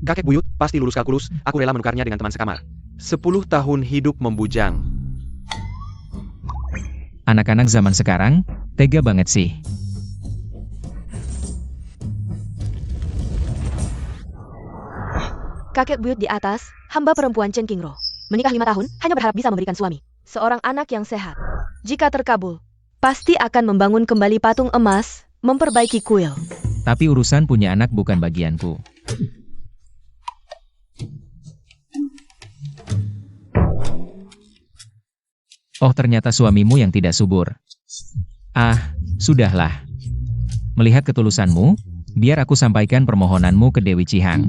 Kakek buyut, pasti lulus kalkulus, aku rela menukarnya dengan teman sekamar. 10 tahun hidup membujang. Anak-anak zaman sekarang, tega banget sih. Kakek buyut di atas, hamba perempuan Chen Qingro. Menikah 5 tahun, hanya berharap bisa memberikan suami. Seorang anak yang sehat. Jika terkabul, pasti akan membangun kembali patung emas, memperbaiki kuil. Tapi urusan punya anak bukan bagianku. Oh, ternyata suamimu yang tidak subur. Ah, sudahlah. Melihat ketulusanmu, biar aku sampaikan permohonanmu ke Dewi Cihang.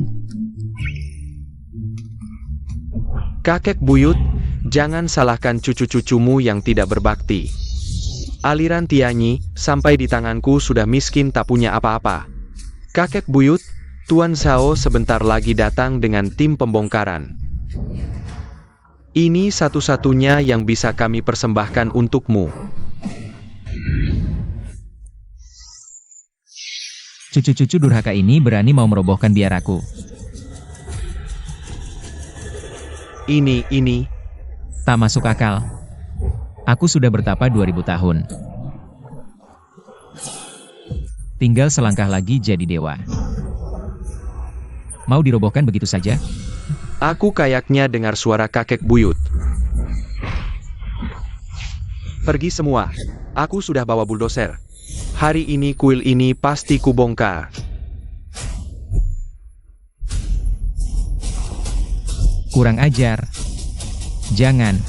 Kakek buyut, jangan salahkan cucu-cucumu yang tidak berbakti. Aliran Tianyi, sampai di tanganku sudah miskin tak punya apa-apa. Kakek buyut, Tuan Zhao sebentar lagi datang dengan tim pembongkaran. Ini satu-satunya yang bisa kami persembahkan untukmu. Cucu-cucu durhaka ini berani mau merobohkan biaraku. Ini. Tak masuk akal. Aku sudah bertapa 2000 tahun. Tinggal selangkah lagi jadi dewa. Mau dirobohkan begitu saja? Aku kayaknya dengar suara kakek buyut. Pergi semua. Aku sudah bawa bulldozer. Hari ini kuil ini pasti kubongkar. Kurang ajar. Jangan.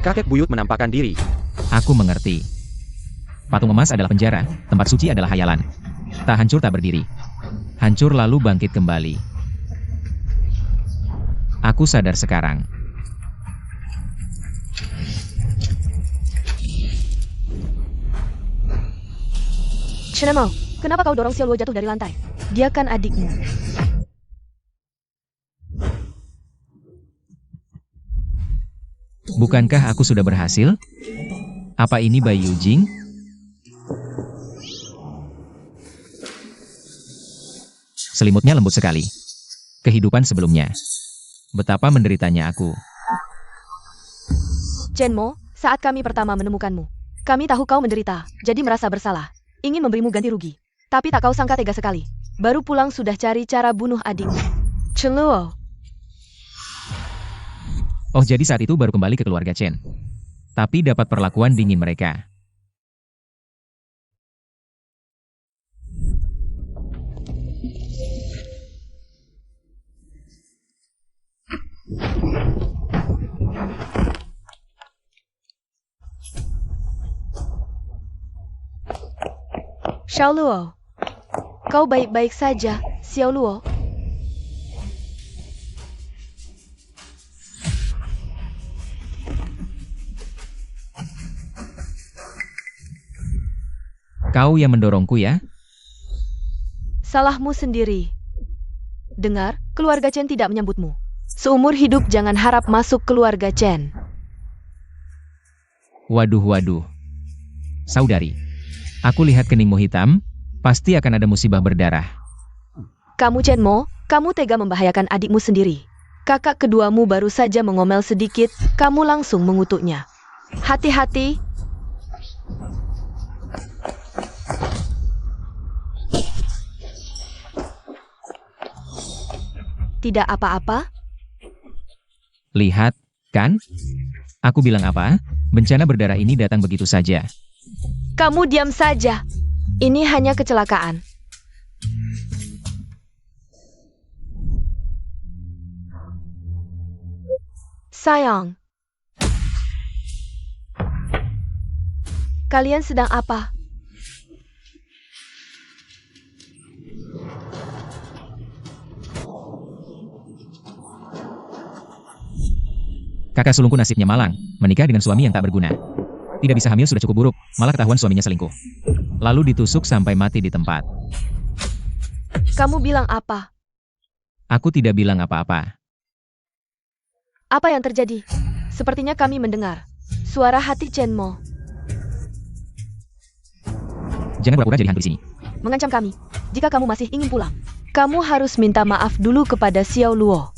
Kakek buyut menampakkan diri. Aku mengerti. Patung emas adalah penjara, tempat suci adalah hayalan. Tak hancur tak berdiri. Hancur lalu bangkit kembali. Aku sadar sekarang. Chen Mo, kenapa kau dorong Xiao Luo jatuh dari lantai? Dia kan adikmu. Bukankah aku sudah berhasil? Apa ini Bai Yujing? Selimutnya lembut sekali. Kehidupan sebelumnya. Betapa menderitanya aku. Chen Mo, saat kami pertama menemukanmu, kami tahu kau menderita, jadi merasa bersalah. Ingin memberimu ganti rugi. Tapi tak kau sangka tega sekali. Baru pulang sudah cari cara bunuh adikmu. Chen Luo. Oh, jadi saat itu baru kembali ke keluarga Chen. Tapi dapat perlakuan dingin mereka. Xiao Luo. Kau baik-baik saja, Xiao Luo. Kau yang mendorongku ya? Salahmu sendiri. Dengar, keluarga Chen tidak menyambutmu. Seumur hidup jangan harap masuk keluarga Chen. Waduh. Saudari, aku lihat keningmu hitam, pasti akan ada musibah berdarah. Kamu Chen Mo, kamu tega membahayakan adikmu sendiri. Kakak keduamu baru saja mengomel sedikit, kamu langsung mengutuknya. Hati-hati. Tidak apa-apa? Lihat, kan? Aku bilang apa? Bencana berdarah ini datang begitu saja. Kamu diam saja. Ini hanya kecelakaan. Sayang. Kalian sedang apa? Kakak sulungku nasibnya malang, menikah dengan suami yang tak berguna. Tidak bisa hamil sudah cukup buruk, malah ketahuan suaminya selingkuh. Lalu ditusuk sampai mati di tempat. Kamu bilang apa? Aku tidak bilang apa-apa. Apa yang terjadi? Sepertinya kami mendengar suara hati Chen Mo. Jangan pura-pura jadi hantu di sini. Mengancam kami. Jika kamu masih ingin pulang, kamu harus minta maaf dulu kepada Xiao Luo.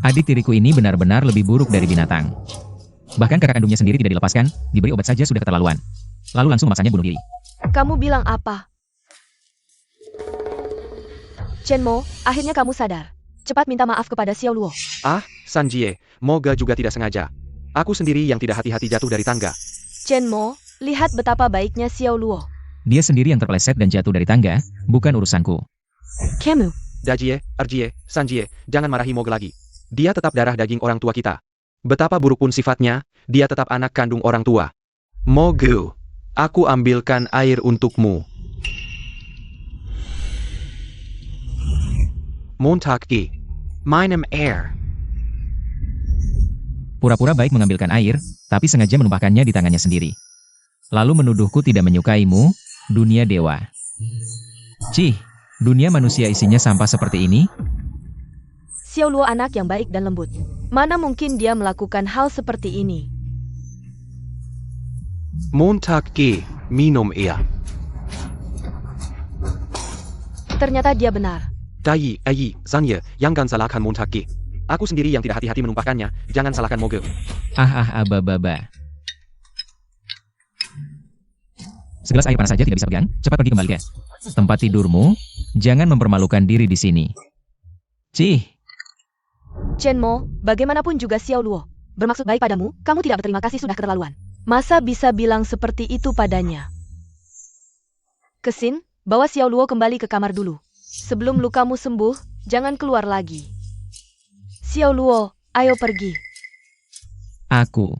Adik tiriku ini benar-benar lebih buruk dari binatang. Bahkan kakak kandungnya sendiri tidak dilepaskan, diberi obat saja sudah keterlaluan. Lalu langsung memaksanya bunuh diri. Kamu bilang apa? Chen Mo, akhirnya kamu sadar. Cepat minta maaf kepada Xiao Luo. Ah, San Jie, moga juga tidak sengaja. Aku sendiri yang tidak hati-hati jatuh dari tangga. Chen Mo, lihat betapa baiknya Xiao Luo. Dia sendiri yang terpeleset dan jatuh dari tangga, bukan urusanku. Kamu, Dajie, Erjie, San Jie, jangan marahi Moge lagi. Dia tetap darah daging orang tua kita. Betapa buruk pun sifatnya, dia tetap anak kandung orang tua. Moge, aku ambilkan air untukmu. Montaki, minum air. Pura-pura baik mengambilkan air, tapi sengaja menumpahkannya di tangannya sendiri. Lalu menuduhku tidak menyukaimu, dunia dewa. Cih, dunia manusia isinya sampah seperti ini? Xiao Luo anak yang baik dan lembut. Mana mungkin dia melakukan hal seperti ini? Montaki, minum air. Ternyata dia benar. Dai, San Jie, jangan salahkan Montaki. Aku sendiri yang tidak hati-hati menumpahkannya, jangan salahkan Moge. Ababa. Segelas air panas saja tidak bisa pegang, cepat pergi kembali ke tempat tidurmu, jangan mempermalukan diri di sini. Cih. Chen Mo, bagaimanapun juga Xiao Luo. Bermaksud baik padamu, kamu tidak berterima kasih sudah keterlaluan. Masa bisa bilang seperti itu padanya? Kesin, bawa Xiao Luo kembali ke kamar dulu. Sebelum lukamu sembuh, jangan keluar lagi. Xiao Luo, ayo pergi. Aku.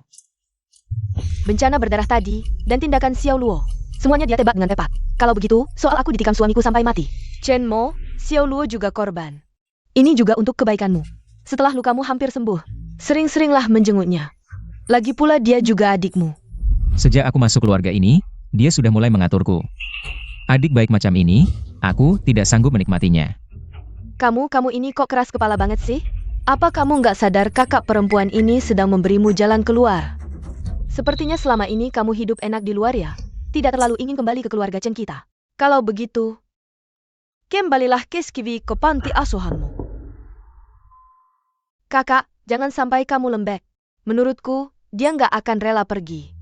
Bencana berdarah tadi, dan tindakan Xiao Luo. Semuanya dia tebak dengan tepat. Kalau begitu, soal aku ditikam suamiku sampai mati. Chen Mo, Xiao Luo juga korban. Ini juga untuk kebaikanmu. Setelah lukamu hampir sembuh, sering-seringlah menjenguknya. Lagi pula dia juga adikmu. Sejak aku masuk keluarga ini, dia sudah mulai mengaturku. Adik baik macam ini, aku tidak sanggup menikmatinya. Kamu ini kok keras kepala banget sih? Apa kamu nggak sadar kakak perempuan ini sedang memberimu jalan keluar? Sepertinya selama ini kamu hidup enak di luar ya? Tidak terlalu ingin kembali ke keluarga Chen kita. Kalau begitu, kembalilah ke Skivi ke panti asuhanmu. Kakak, jangan sampai kamu lembek. Menurutku, dia nggak akan rela pergi.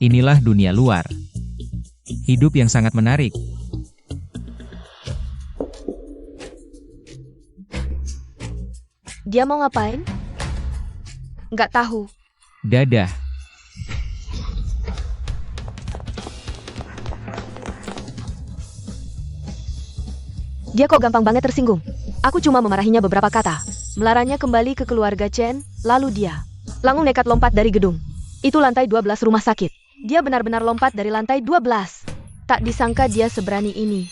Inilah dunia luar. Hidup yang sangat menarik. Dia mau ngapain? Nggak tahu. Dadah. Dia kok gampang banget tersinggung. Aku cuma memarahinya beberapa kata. Melarangnya kembali ke keluarga Chen, lalu dia langsung nekat lompat dari gedung. Itu lantai 12 rumah sakit. Dia benar-benar lompat dari lantai 12. Tak disangka dia seberani ini.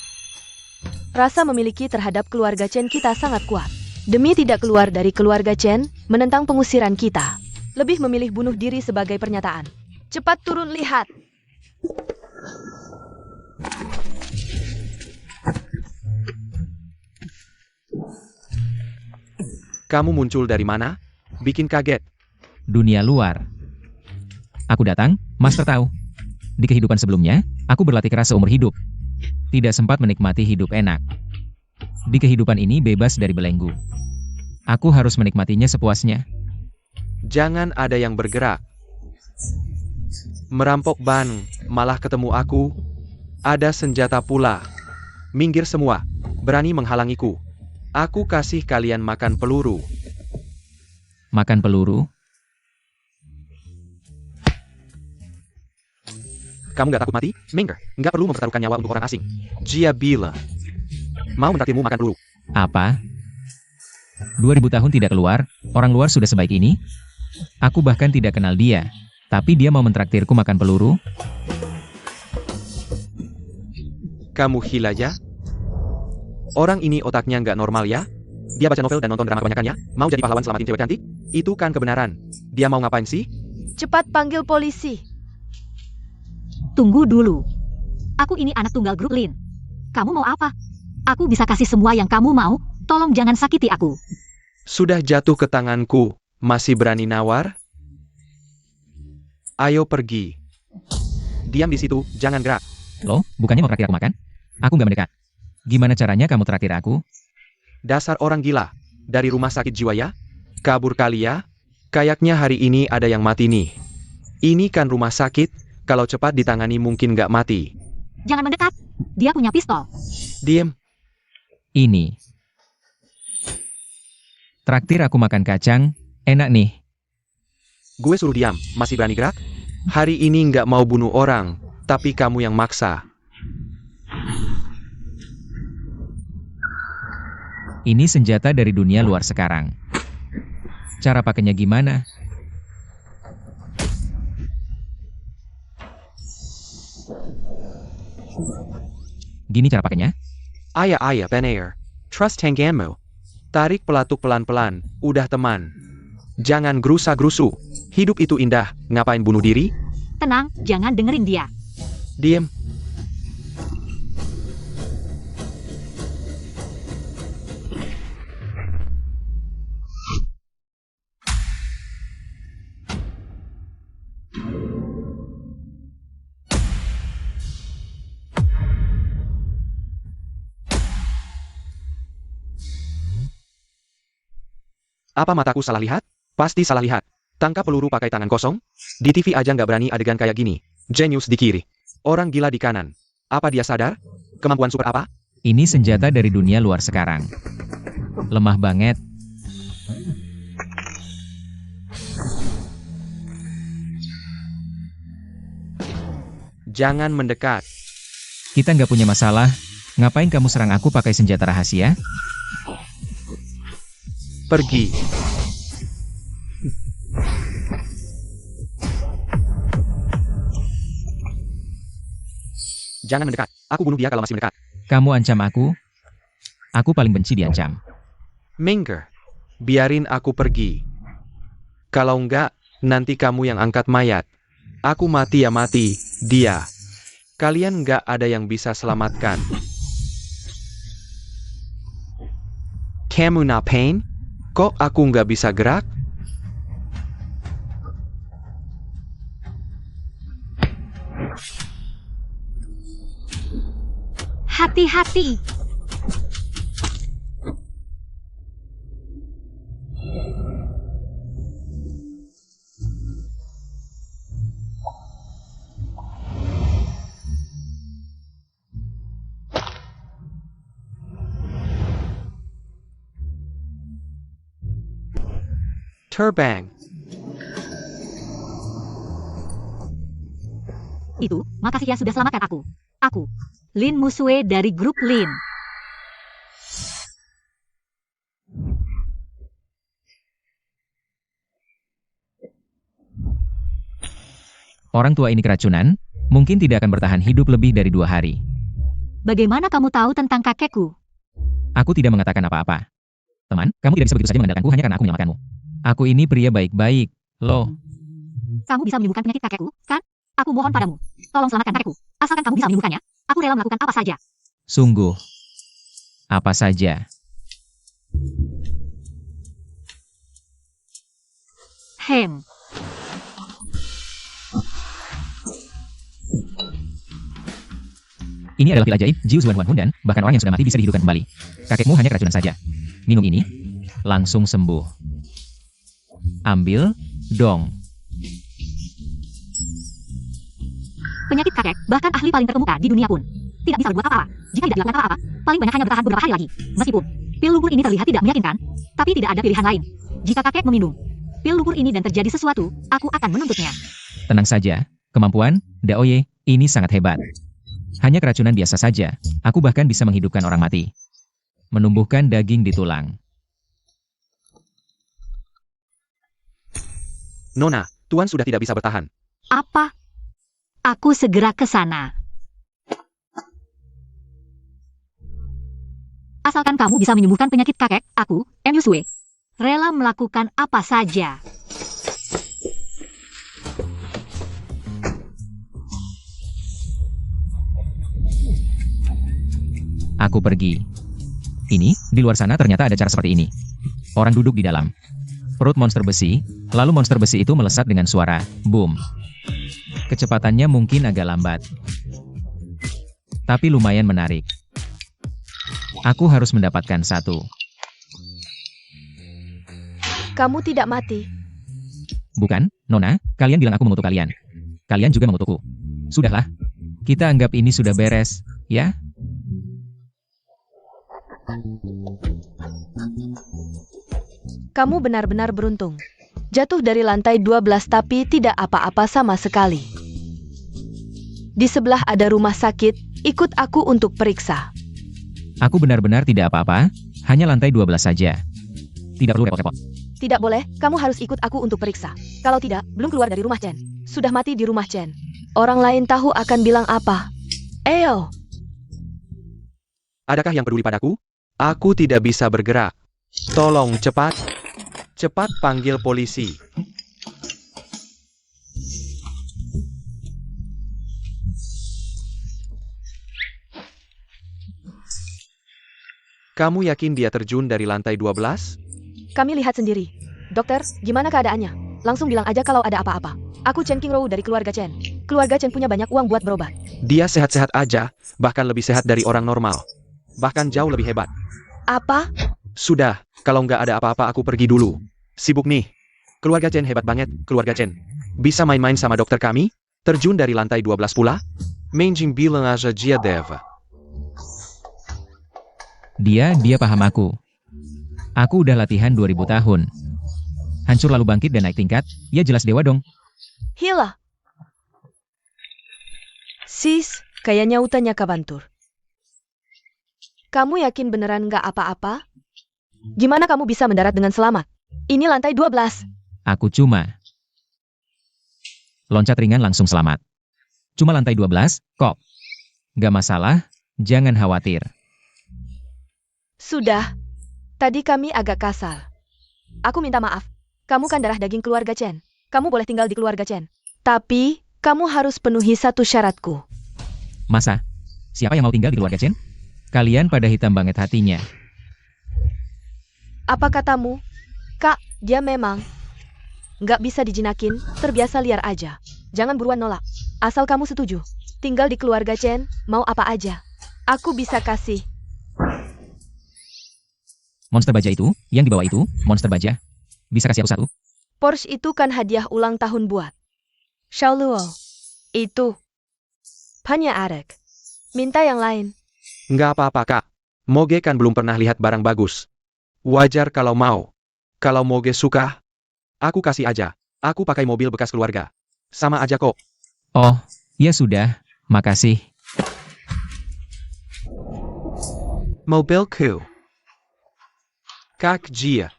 Rasa memiliki terhadap keluarga Chen kita sangat kuat. Demi tidak keluar dari keluarga Chen, menentang pengusiran kita. Lebih memilih bunuh diri sebagai pernyataan. Cepat turun lihat. Kamu muncul dari mana? Bikin kaget. Dunia luar. Aku datang, Master tahu. Di kehidupan sebelumnya, aku berlatih keras seumur hidup. Tidak sempat menikmati hidup enak. Di kehidupan ini bebas dari belenggu. Aku harus menikmatinya sepuasnya. Jangan ada yang bergerak. Merampok ban, malah ketemu aku. Ada senjata pula. Minggir semua, berani menghalangiku. Aku kasih kalian makan peluru. Makan peluru? Kamu gak takut mati? Minggir, gak perlu mempertaruhkan nyawa untuk orang asing. Jia bila. Mau mentraktirmu makan peluru. Apa? 2000 tahun tidak keluar, orang luar sudah sebaik ini? Aku bahkan tidak kenal dia, tapi dia mau mentraktirku makan peluru? Kamu hilaya? Orang ini otaknya nggak normal ya? Dia baca novel dan nonton drama kebanyakan ya? Mau jadi pahlawan selamatin cewek cantik? Itu kan kebenaran. Dia mau ngapain sih? Cepat panggil polisi. Tunggu dulu. Aku ini anak tunggal grup Lin. Kamu mau apa? Aku bisa kasih semua yang kamu mau. Tolong jangan sakiti aku. Sudah jatuh ke tanganku. Masih berani nawar? Ayo pergi. Diam di situ, jangan gerak. Lo, bukannya mau traktir aku makan? Aku nggak mendekat. Gimana caranya kamu traktir aku? Dasar orang gila. Dari rumah sakit jiwa ya? Kabur kali ya? Kayaknya hari ini ada yang mati nih. Ini kan rumah sakit, kalau cepat ditangani mungkin nggak mati. Jangan mendekat. Dia punya pistol. Diem. Ini. Traktir aku makan kacang, enak nih. Gue suruh diam, masih berani gerak? Hari ini nggak mau bunuh orang, tapi kamu yang maksa. Ini senjata dari dunia luar sekarang. Cara pakainya gimana? Gini cara pakainya? Ayah, Benair. Trust tanganmu. Tarik pelatuk pelan-pelan, udah teman. Jangan gerusa-gerusu. Hidup itu indah, ngapain bunuh diri? Tenang, jangan dengerin dia. Diem. Apa mataku salah lihat? Pasti salah lihat. Tangkap peluru pakai tangan kosong? Di TV aja nggak berani adegan kayak gini. Genius di kiri. Orang gila di kanan. Apa dia sadar? Kemampuan super apa? Ini senjata dari dunia luar sekarang. Lemah banget. Jangan mendekat. Kita nggak punya masalah. Ngapain kamu serang aku pakai senjata rahasia? Pergi. Jangan mendekat. Aku bunuh dia kalau masih mendekat. Kamu ancam aku? Aku paling benci diancam. Minggir. Biarin aku pergi. Kalau enggak, nanti kamu yang angkat mayat. Aku mati ya mati, dia. Kalian enggak ada yang bisa selamatkan. Kamu ngapain? Kok aku nggak bisa gerak? Hati-hati. Terbang. Itu, makasih ya sudah selamatkan aku. Aku, Lin Musue dari grup Lin. Orang tua ini keracunan, mungkin tidak akan bertahan hidup lebih dari 2 hari. Bagaimana kamu tahu tentang kakekku? Aku tidak mengatakan apa-apa. Teman, kamu tidak bisa begitu saja mengandalkanku hanya karena aku menyelamatkanmu. Aku ini pria baik-baik, loh. Kamu bisa menyembuhkan penyakit kakekku, kan? Aku mohon padamu. Tolong selamatkan kakekku. Asalkan kamu bisa menyembuhkannya, aku rela melakukan apa saja. Sungguh. Apa saja. Hem. Ini adalah pil ajaib, Jiu Zuan Huan Hun dan bahkan orang yang sudah mati bisa dihidupkan kembali. Kakekmu hanya keracunan saja. Minum ini, langsung sembuh. Ambil, dong. Penyakit kakek, bahkan ahli paling terkemuka di dunia pun tidak bisa berbuat apa-apa. Jika tidak dilakukan apa-apa, paling banyak hanya bertahan beberapa hari lagi. Meskipun pil lumpur ini terlihat tidak meyakinkan, tapi tidak ada pilihan lain. Jika kakek meminum pil lumpur ini dan terjadi sesuatu, aku akan menuntutnya. Tenang saja, kemampuan, Daoye, ini sangat hebat. Hanya keracunan biasa saja, aku bahkan bisa menghidupkan orang mati. Menumbuhkan daging di tulang. Nona, Tuan sudah tidak bisa bertahan. Apa? Aku segera ke sana. Asalkan kamu bisa menyembuhkan penyakit kakek, aku, Yusue, rela melakukan apa saja. Aku pergi. Ini, di luar sana ternyata ada cara seperti ini. Orang duduk di dalam. Perut monster besi, lalu monster besi itu melesat dengan suara, boom. Kecepatannya mungkin agak lambat. Tapi lumayan menarik. Aku harus mendapatkan satu. Kamu tidak mati. Bukan, Nona, kalian bilang aku mengutuk kalian. Kalian juga mengutukku. Sudahlah. Kita anggap ini sudah beres, ya? Kamu benar-benar beruntung. Jatuh dari lantai 12 tapi tidak apa-apa sama sekali. Di sebelah ada rumah sakit, ikut aku untuk periksa. Aku benar-benar tidak apa-apa, hanya lantai 12 saja. Tidak perlu repot-repot. Tidak boleh, kamu harus ikut aku untuk periksa. Kalau tidak, belum keluar dari rumah Chen. Sudah mati di rumah Chen. Orang lain tahu akan bilang apa. Eyo, Adakah yang peduli padaku? Aku tidak bisa bergerak. Tolong cepat. Cepat panggil polisi. Kamu yakin dia terjun dari lantai 12? kami lihat sendiri. Dokter, gimana keadaannya? Langsung bilang aja kalau ada apa-apa. Aku Chen Qingrou dari keluarga Chen. Keluarga Chen punya banyak uang buat berobat. Dia sehat-sehat aja, bahkan lebih sehat dari orang normal. Bahkan jauh lebih hebat. Apa? Sudah, kalau nggak ada apa-apa aku pergi dulu. Sibuk nih. Keluarga Chen hebat banget, keluarga Chen. Bisa main-main sama dokter kami? Terjun dari lantai 12 pula? Menjing bilang aja dia dev. Dia paham aku. Aku udah latihan 2000 tahun. Hancur lalu bangkit dan naik tingkat, ya jelas dewa dong. Hila. Sis, kayaknya utanya kabantur. Kamu yakin beneran nggak apa-apa? Gimana kamu bisa mendarat dengan selamat? Ini lantai 12. Aku cuma loncat ringan langsung selamat. Cuma lantai 12, kok. Gak masalah, jangan khawatir. Sudah. Tadi kami agak kasar. Aku minta maaf. Kamu kan darah daging keluarga Chen. Kamu boleh tinggal di keluarga Chen. Tapi, kamu harus penuhi satu syaratku. Masa? Siapa yang mau tinggal di keluarga Chen? Kalian pada hitam banget hatinya. Apa katamu? Kak, dia memang nggak bisa dijinakin, terbiasa liar aja. Jangan buruan nolak. Asal kamu setuju. Tinggal di keluarga Chen, mau apa aja. Aku bisa kasih. Monster baja itu, yang di bawah itu, monster baja. Bisa kasih aku satu? Porsche itu kan hadiah ulang tahun buat Xiaoluo. Itu. Hanya Arek. Minta yang lain. Nggak apa-apa kak. Moge kan belum pernah lihat barang bagus. Wajar kalau mau. Kalau Moge suka, aku kasih aja. Aku pakai mobil bekas keluarga. Sama aja kok. Oh, ya sudah, makasih. Mobilku. Kak Jia.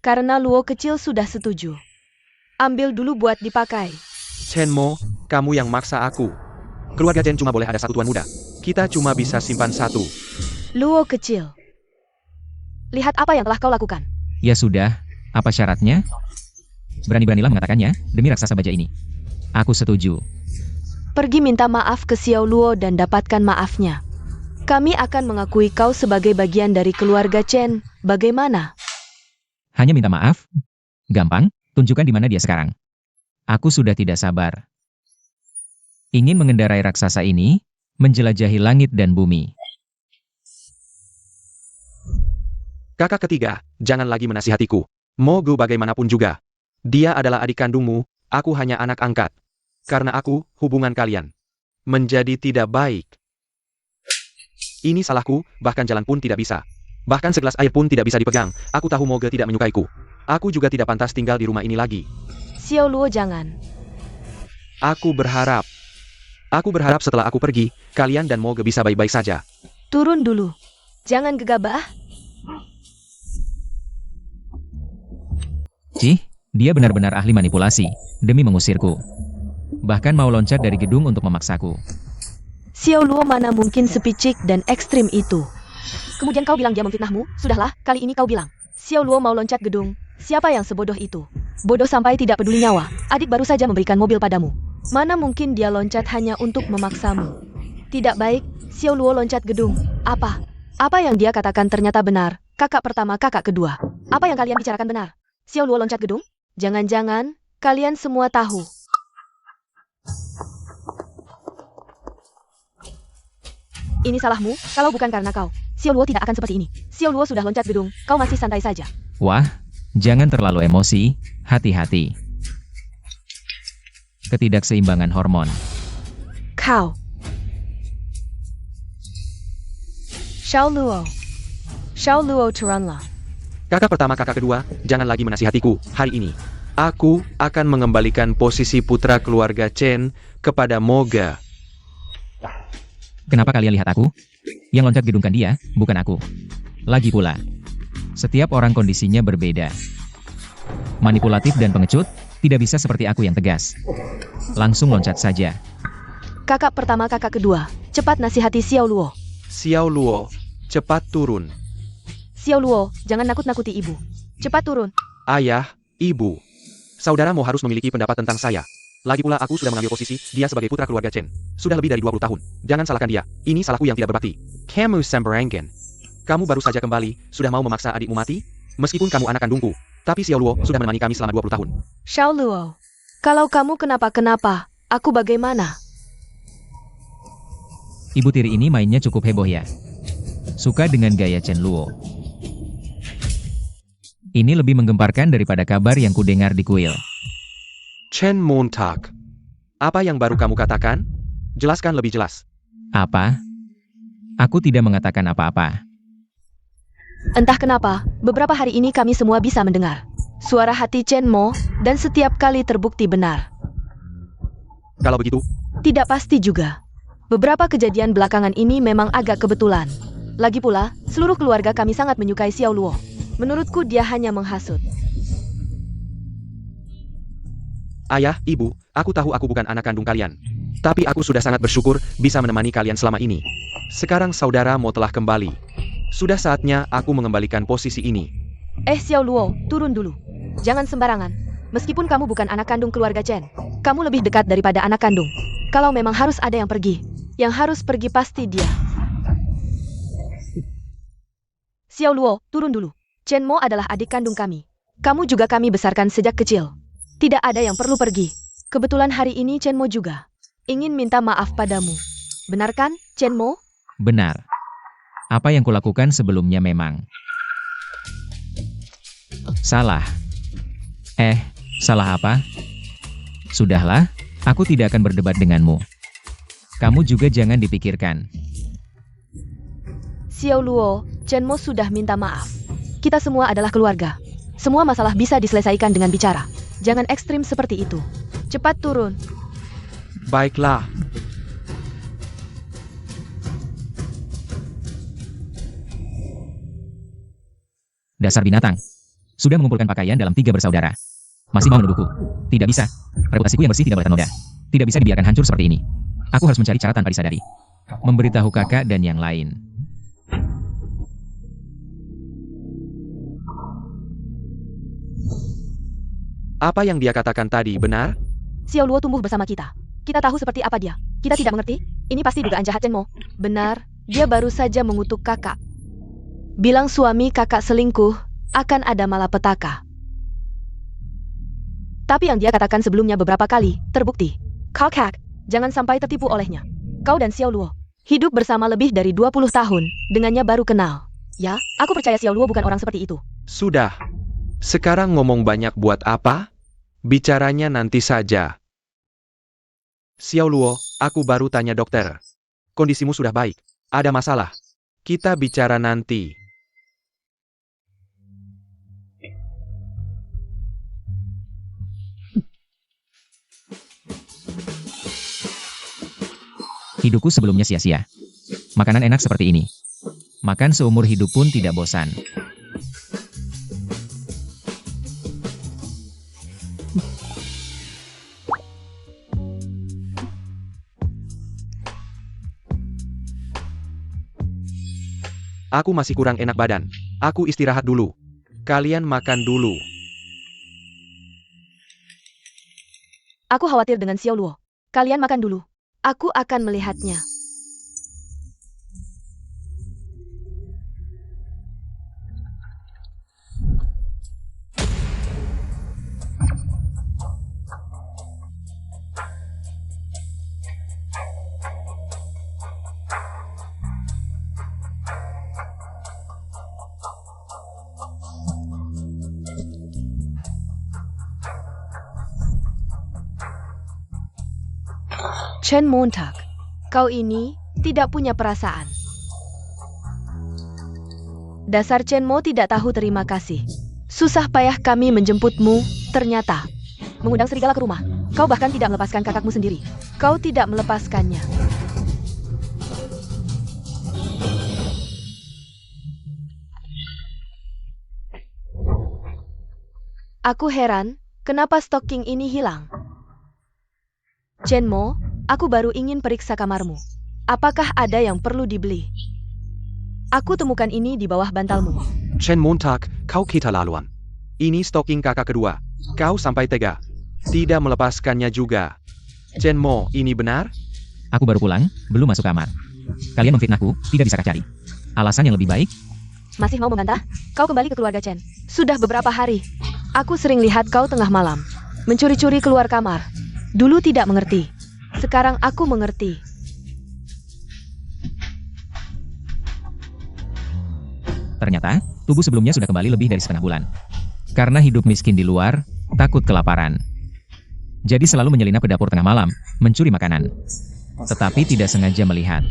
Karena Luo kecil sudah setuju. Ambil dulu buat dipakai. Chenmo, kamu yang maksa aku. Keluarga Chen cuma boleh ada satu tuan muda. Kita cuma bisa simpan satu. Luo kecil. Lihat apa yang telah kau lakukan. Ya sudah, apa syaratnya? Berani-beranilah mengatakannya, demi raksasa baja ini. Aku setuju. Pergi minta maaf ke Xiao Luo dan dapatkan maafnya. Kami akan mengakui kau sebagai bagian dari keluarga Chen. Bagaimana? Hanya minta maaf? Gampang, tunjukkan di mana dia sekarang. Aku sudah tidak sabar. Ingin mengendarai raksasa ini, menjelajahi langit dan bumi. Kakak ketiga, jangan lagi menasihatiku. Mogu bagaimanapun juga. Dia adalah adik kandungmu, aku hanya anak angkat. Karena aku, hubungan kalian menjadi tidak baik. Ini salahku, bahkan jalan pun tidak bisa. Bahkan segelas air pun tidak bisa dipegang. Aku tahu Moge tidak menyukaiku. Aku juga tidak pantas tinggal di rumah ini lagi. Xiao Luo jangan. Aku berharap setelah aku pergi, kalian dan Moge bisa baik-baik saja. Turun dulu. Jangan gegabah. Cih, dia benar-benar ahli manipulasi, demi mengusirku. Bahkan mau loncat dari gedung untuk memaksaku. Xiao Luo mana mungkin sepicik dan ekstrim itu. Kemudian kau bilang dia memfitnahmu? Sudahlah, kali ini kau bilang. Xiao Luo mau loncat gedung. Siapa yang sebodoh itu? Bodoh sampai tidak peduli nyawa. Adik baru saja memberikan mobil padamu. Mana mungkin dia loncat hanya untuk memaksamu? Tidak baik, Xiao Luo loncat gedung. Apa? Apa yang dia katakan ternyata benar. Kakak pertama, kakak kedua. Apa yang kalian bicarakan benar? Xiao Luo loncat gedung? Jangan-jangan, kalian semua tahu. Ini salahmu, kalau bukan karena kau. Xiao Luo tidak akan seperti ini. Xiao Luo sudah loncat gedung, kau masih santai saja. Wah, jangan terlalu emosi, hati-hati. Ketidakseimbangan hormon. Kau. Xiao Luo. Xiao Luo turunlah. Kakak pertama, kakak kedua, jangan lagi menasihatiku. Hari ini, aku akan mengembalikan posisi putra keluarga Chen kepada Moga. Kenapa kalian lihat aku? Yang loncat gedung kan dia, bukan aku. Lagi pula, setiap orang kondisinya berbeda. Manipulatif dan pengecut, tidak bisa seperti aku yang tegas. Langsung loncat saja. Kakak pertama, kakak kedua, cepat nasihati Xiao Luo. Xiao Luo, cepat turun. Xiao Luo, jangan nakut-nakuti ibu. Cepat turun. Ayah, ibu. Saudaramu harus memiliki pendapat tentang saya. Lagi pula aku sudah mengambil posisi dia sebagai putra keluarga Chen. Sudah lebih dari 20 tahun. Jangan salahkan dia. Ini salahku yang tidak berbakti. Kamu sembarangan. Kamu baru saja kembali, sudah mau memaksa adikmu mati? Meskipun kamu anak kandungku. Tapi Xiao Luo sudah menemani kami selama 20 tahun. Xiao Luo, kalau kamu kenapa-kenapa, aku bagaimana? Ibu tiri ini mainnya cukup heboh ya. Suka dengan gaya Chen Luo. Ini lebih menggemparkan daripada kabar yang kudengar di kuil. Chen Montag. Apa yang baru kamu katakan? Jelaskan lebih jelas. Apa? Aku tidak mengatakan apa-apa. Entah kenapa, beberapa hari ini kami semua bisa mendengar suara hati Chen Mo, dan setiap kali terbukti benar. Kalau begitu, Tidak pasti juga. Beberapa kejadian belakangan ini memang agak kebetulan. Lagi pula, seluruh keluarga kami sangat menyukai Xiao Luo. Menurutku dia hanya menghasut. ayah, ibu, aku tahu aku bukan anak kandung kalian. Tapi aku sudah sangat bersyukur bisa menemani kalian selama ini. Sekarang saudara Mo telah kembali. Sudah saatnya aku mengembalikan posisi ini. Xiao Luo, turun dulu. Jangan sembarangan. Meskipun kamu bukan anak kandung keluarga Chen, kamu lebih dekat daripada anak kandung. Kalau memang harus ada yang pergi, yang harus pergi pasti dia. Xiao Luo, turun dulu. Chen Mo adalah adik kandung kami. Kamu juga kami besarkan sejak kecil. Tidak ada yang perlu pergi. Kebetulan hari ini Chen Mo juga ingin minta maaf padamu. Benar kan, Chen Mo? Benar. Apa yang kulakukan sebelumnya memang salah. Salah apa? Sudahlah, aku tidak akan berdebat denganmu. Kamu juga jangan dipikirkan. Xiao Luo, Chen Mo sudah minta maaf. Kita semua adalah keluarga. Semua masalah bisa diselesaikan dengan bicara. Jangan ekstrim seperti itu. Cepat turun. Baiklah. Dasar binatang. Sudah mengumpulkan pakaian dalam 3 bersaudara. Masih mau menuduhku? Tidak bisa. Reputasiku yang bersih tidak boleh ternoda. Tidak bisa dibiarkan hancur seperti ini. Aku harus mencari cara tanpa disadari. Memberitahu kakak dan yang lain. Apa yang dia katakan tadi benar? Xiao Luo tumbuh bersama kita. Kita tahu seperti apa dia. Kita tidak mengerti. Ini pasti dugaan jahat Chen Mo. Benar, dia baru saja mengutuk kakak. Bilang suami kakak selingkuh, akan ada malapetaka. Tapi yang dia katakan sebelumnya beberapa kali, terbukti. Kakak, jangan sampai tertipu olehnya. Kau dan Xiao Luo hidup bersama lebih dari 20 tahun, dengannya baru kenal. Ya, aku percaya Xiao Luo bukan orang seperti itu. Sudah. Sekarang ngomong banyak buat apa? Bicaranya nanti saja. Xiao Luo, aku baru tanya dokter. Kondisimu sudah baik. Ada masalah. Kita bicara nanti. Hidupku sebelumnya sia-sia. Makanan enak seperti ini. Makan seumur hidup pun tidak bosan. Aku masih kurang enak badan. Aku istirahat dulu. Kalian makan dulu. Aku khawatir dengan Xiao Luo. Kalian makan dulu. Aku akan melihatnya. Chen Montag, kau ini tidak punya perasaan. Dasar Chen Mo tidak tahu terima kasih. Susah payah kami menjemputmu, ternyata mengundang serigala ke rumah. Kau bahkan tidak melepaskan kakakmu sendiri. Kau tidak melepaskannya. Aku heran, kenapa stocking ini hilang? Chen Mo, aku baru ingin periksa kamarmu. Apakah ada yang perlu dibeli? Aku temukan ini di bawah bantalmu. Chen Montag, kau keterlaluan. Ini stocking kakak kedua. Kau sampai tega. Tidak melepaskannya juga. Chen Mo, ini benar? Aku baru pulang, belum masuk kamar. Kalian memfitnahku, tidak bisa cari alasan yang lebih baik. Masih mau membantah? Kau kembali ke keluarga Chen. Sudah beberapa hari. Aku sering lihat kau tengah malam mencuri-curi keluar kamar. Dulu tidak mengerti. Sekarang aku mengerti. Ternyata, tubuh sebelumnya sudah kembali lebih dari setengah bulan. Karena hidup miskin di luar, takut kelaparan. Jadi selalu menyelinap ke dapur tengah malam, mencuri makanan. Tetapi tidak sengaja melihat.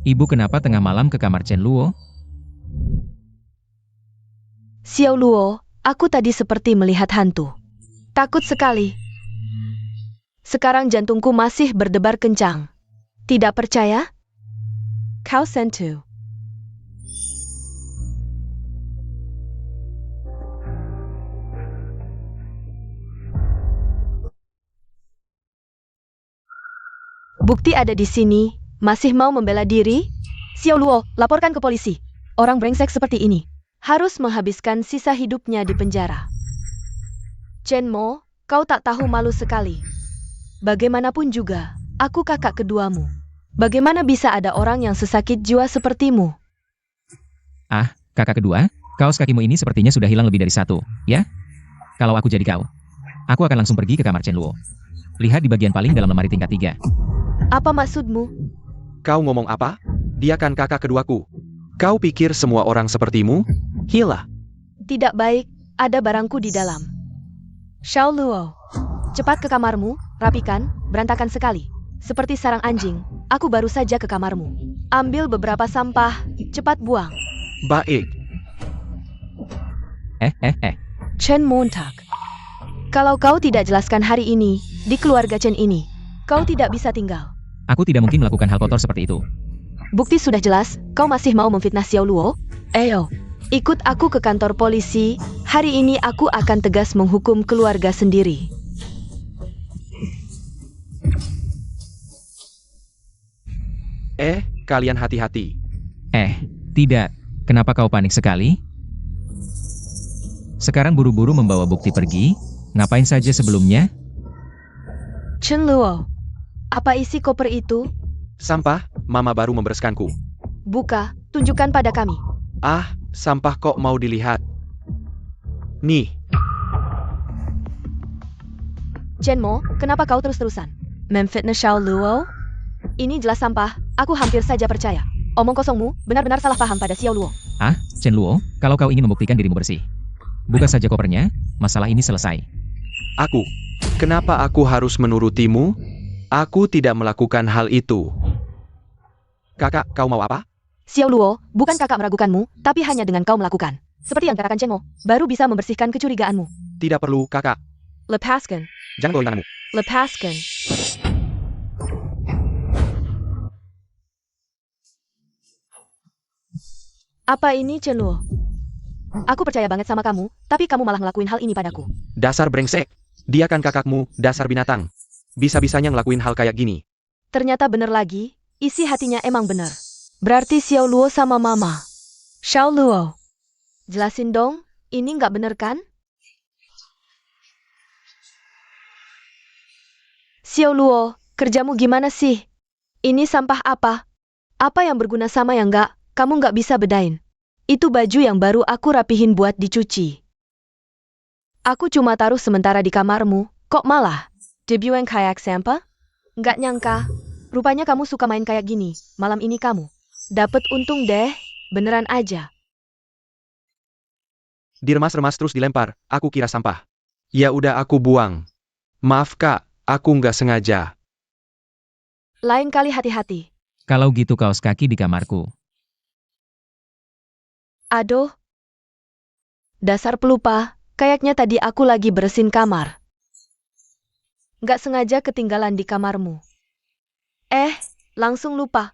Ibu kenapa tengah malam ke kamar Chen Luo? Xiao Luo, aku tadi seperti melihat hantu. Takut sekali. Sekarang jantungku masih berdebar kencang. Tidak percaya? Kau sentu. Bukti ada di sini. Masih mau membela diri? Xiao Luo, laporkan ke polisi. Orang brengsek seperti ini harus menghabiskan sisa hidupnya di penjara. Chen Mo, kau tak tahu malu sekali. Bagaimanapun juga, aku kakak keduamu. Bagaimana bisa ada orang yang sesakit jiwa sepertimu? Ah, kakak kedua, kaos kakimu ini sepertinya sudah hilang lebih dari satu, ya? Kalau aku jadi kau, aku akan langsung pergi ke kamar Chen Luo. Lihat di bagian paling dalam lemari tingkat 3. Apa maksudmu? Kau ngomong apa? Dia kan kakak keduaku. Kau pikir semua orang sepertimu? Hilah. Tidak baik, ada barangku di dalam. Xiao Luo, cepat ke kamarmu, rapikan, berantakan sekali. Seperti sarang anjing, aku baru saja ke kamarmu. Ambil beberapa sampah, cepat buang. Baik. Chen Montag. Kalau kau tidak jelaskan hari ini, di keluarga Chen ini, kau tidak bisa tinggal. Aku tidak mungkin melakukan hal kotor seperti itu. Bukti sudah jelas, kau masih mau memfitnah Xiao Luo? Ayo, ikut aku ke kantor polisi. Hari ini aku akan tegas menghukum keluarga sendiri. Kalian hati-hati. Tidak. Kenapa kau panik sekali? Sekarang buru-buru membawa bukti pergi. Ngapain saja sebelumnya? Chen Luo, apa isi koper itu? Sampah, mama baru membereskanku. Buka, tunjukkan pada kami. Sampah kok mau dilihat? Nih. Chen Mo, kenapa kau terus-terusan memfitnah Xiao Luo? Ini jelas sampah, aku hampir saja percaya. Omong kosongmu, benar-benar salah paham pada Xiao Luo. Chen Luo, kalau kau ingin membuktikan dirimu bersih, buka saja kopernya, masalah ini selesai. Kenapa aku harus menurutimu? Aku tidak melakukan hal itu. Kakak, kau mau apa? Xiao Luo, bukan kakak meragukanmu, tapi hanya dengan kau melakukan. Seperti yang katakan Chen Mo, baru bisa membersihkan kecurigaanmu. Tidak perlu, kakak. Lepaskan. Jangan goyang tanganmu. Lepaskan. Apa ini, Chen Luo? Aku percaya banget sama kamu, tapi kamu malah ngelakuin hal ini padaku. Dasar brengsek. Dia kan kakakmu, dasar binatang. Bisa-bisanya ngelakuin hal kayak gini. Ternyata bener lagi, isi hatinya emang bener. Berarti Xiao Luo sama Mama. Xiao Luo. Jelasin dong, ini nggak bener kan? Xiao Luo, kerjamu gimana sih? Ini sampah apa? Apa yang berguna sama yang nggak, kamu nggak bisa bedain. Itu baju yang baru aku rapihin buat dicuci. Aku cuma taruh sementara di kamarmu, kok malah debut yang kayak sampah? Nggak nyangka, rupanya kamu suka main kayak gini. Malam ini kamu dapet untung deh, beneran aja. Diremas-remas terus dilempar, aku kira sampah. Ya udah aku buang. Maaf kak, aku nggak sengaja. Lain kali hati-hati. Kalau gitu kaos kaki di kamarku. Aduh. Dasar pelupa, kayaknya tadi aku lagi bersihin kamar. Nggak sengaja ketinggalan di kamarmu. Langsung lupa.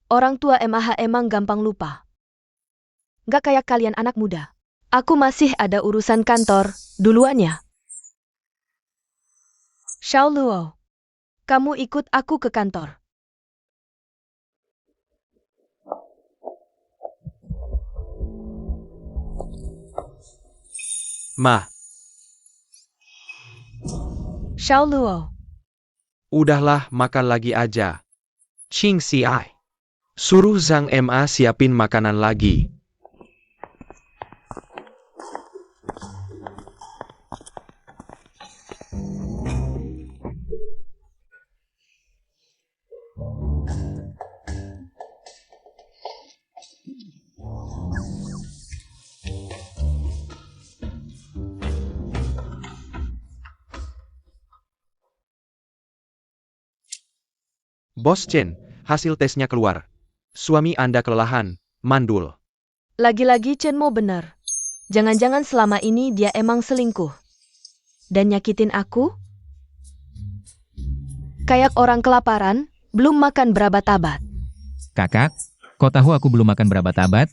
Orang tua emang gampang lupa. Nggak kayak kalian anak muda. Aku masih ada urusan kantor, duluan ya. Xiao Luo, kamu ikut aku ke kantor. Ma, Xiao Luo, udahlah makan lagi aja. Ching Si Ai. Suruh Zhang Ma siapin makanan lagi. Bos Chen, hasil tesnya keluar. Suami Anda kelelahan, mandul. lagi-lagi Chen mau bener. Jangan-jangan selama ini dia emang selingkuh. Dan nyakitin aku? Kayak orang kelaparan, belum makan berabad-abad. Kakak, kau tahu aku belum makan berabad-abad?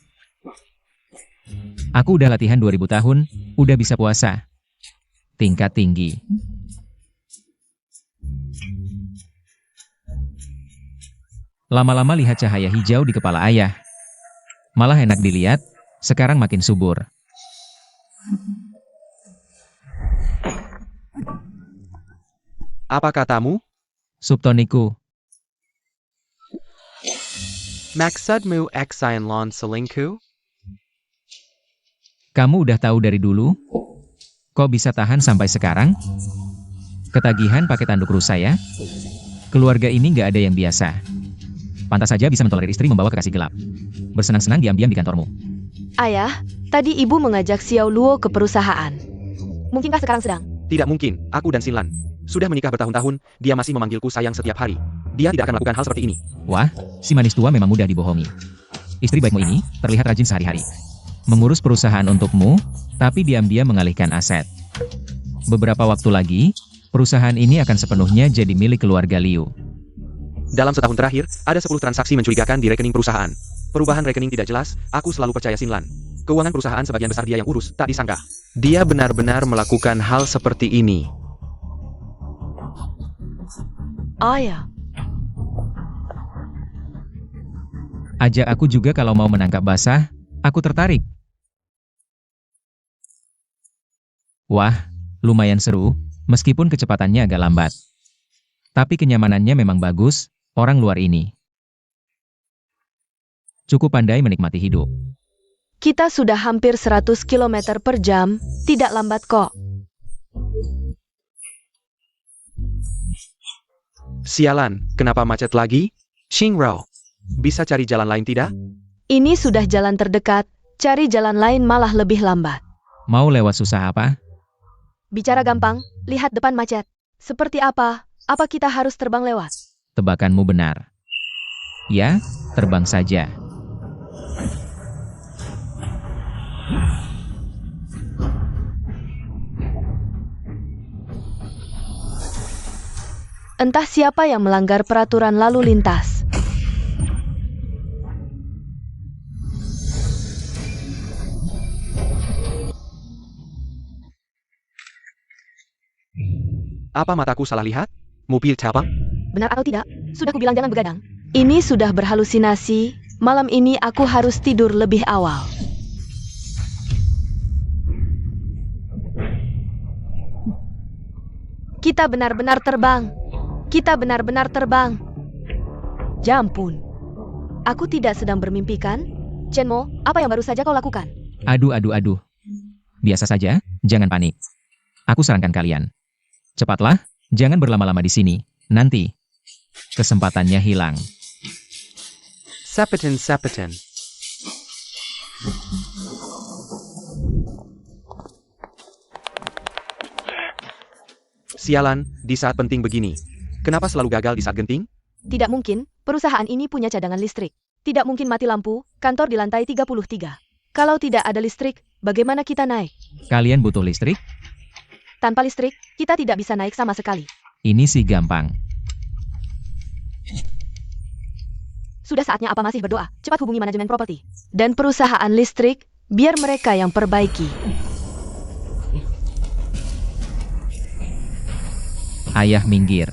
Aku udah latihan 2000 tahun, udah bisa puasa. Tingkat tinggi. Lama-lama lihat cahaya hijau di kepala ayah. Malah enak dilihat, sekarang makin subur. Apa katamu? Subtoniku, Maksudmu Exine Lon selingkuh? kamu udah tahu dari dulu? Kok bisa tahan sampai sekarang? Ketagihan pakai tanduk rusa ya? Keluarga ini nggak ada yang biasa. Pantas saja bisa mentolerir istri membawa kekasih gelap. Bersenang-senang diam-diam di kantormu. Ayah, tadi ibu mengajak Xiao Luo ke perusahaan. Mungkinkah sekarang sedang? Tidak mungkin, aku dan Xinlan. Sudah menikah bertahun-tahun, dia masih memanggilku sayang setiap hari. Dia tidak akan melakukan hal seperti ini. Wah, si manis tua memang mudah dibohongi. Istri baikmu ini terlihat rajin sehari-hari. Mengurus perusahaan untukmu, tapi diam-diam mengalihkan aset. Beberapa waktu lagi, perusahaan ini akan sepenuhnya jadi milik keluarga Liu. Dalam setahun terakhir, ada 10 transaksi mencurigakan di rekening perusahaan. Perubahan rekening tidak jelas, aku selalu percaya Xinlan. Keuangan perusahaan sebagian besar dia yang urus, tak disangka. Dia benar-benar melakukan hal seperti ini. Ayah, Ajak aku juga kalau mau menangkap basah, aku tertarik. Wah, lumayan seru, meskipun kecepatannya agak lambat. Tapi kenyamanannya memang bagus, orang luar ini. Cukup pandai menikmati hidup. kita sudah hampir 100 km per jam, tidak lambat kok. Sialan, kenapa macet lagi? Xingrao, bisa cari jalan lain tidak? Ini sudah jalan terdekat, cari jalan lain malah lebih lambat. Mau lewat susah apa? Bicara gampang, lihat depan macet. Seperti apa? Apa kita harus terbang lewat? Tebakanmu benar. Ya, terbang saja. Entah siapa yang melanggar peraturan lalu lintas. Apa mataku salah lihat? Mobil cabang? Benar atau tidak? Sudah kubilang jangan begadang. Ini sudah berhalusinasi. Malam ini aku harus tidur lebih awal. Kita benar-benar terbang. Kita benar-benar terbang. Ya ampun. Aku tidak sedang bermimpi kan? Chenmo, apa yang baru saja kau lakukan? Aduh. Biasa saja, jangan panik. Aku sarankan kalian. Cepatlah, jangan berlama-lama di sini. Nanti, kesempatannya hilang. Sapetan. Sialan, di saat penting begini. Kenapa selalu gagal di saat genting? Tidak mungkin, perusahaan ini punya cadangan listrik. Tidak mungkin mati lampu, kantor di lantai 33. Kalau tidak ada listrik, bagaimana kita naik? Kalian butuh listrik? Tanpa listrik, kita tidak bisa naik sama sekali. Ini sih gampang. Sudah saatnya apa masih berdoa? Cepat hubungi manajemen properti dan perusahaan listrik, biar mereka yang perbaiki. Ayah minggir.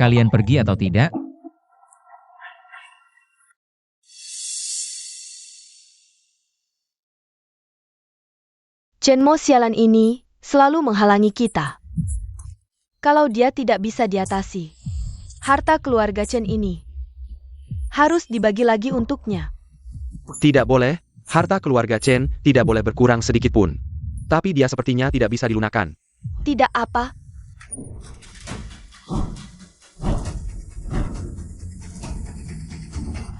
Kalian pergi atau tidak? Chenmo sialan ini selalu menghalangi kita. Kalau dia tidak bisa diatasi, harta keluarga Chen ini harus dibagi lagi untuknya. Tidak boleh, harta keluarga Chen tidak boleh berkurang sedikit pun. Tapi dia sepertinya tidak bisa dilunakan. Tidak apa.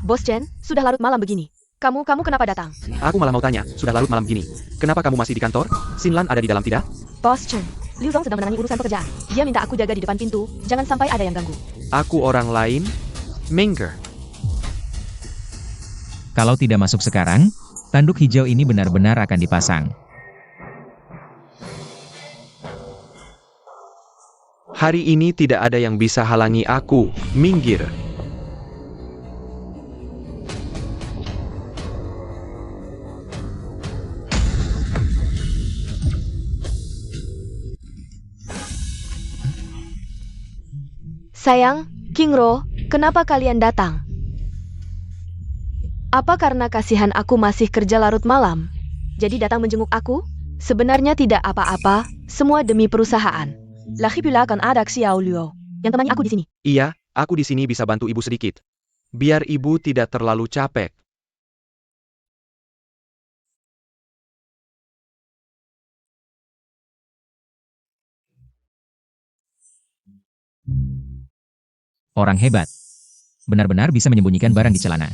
Bos Chen, sudah larut malam begini. Kamu kenapa datang? Aku malah mau tanya, sudah larut malam begini. Kenapa kamu masih di kantor? Xinlan ada di dalam tidak? Bos Chen, Liu Zong sedang menangani urusan pekerjaan. Dia minta aku jaga di depan pintu, jangan sampai ada yang ganggu. Aku orang lain? Minger. Kalau tidak masuk sekarang, tanduk hijau ini benar-benar akan dipasang. Hari ini tidak ada yang bisa halangi aku, minggir. Sayang, King Ro, kenapa kalian datang? Apa karena kasihan aku masih kerja larut malam? Jadi datang menjenguk aku? Sebenarnya tidak apa-apa, semua demi perusahaan. Lagi pula kan ada Xiao Luo yang temani aku di sini. Iya, aku di sini bisa bantu ibu sedikit. Biar ibu tidak terlalu capek. Orang hebat. Benar-benar bisa menyembunyikan barang di celana.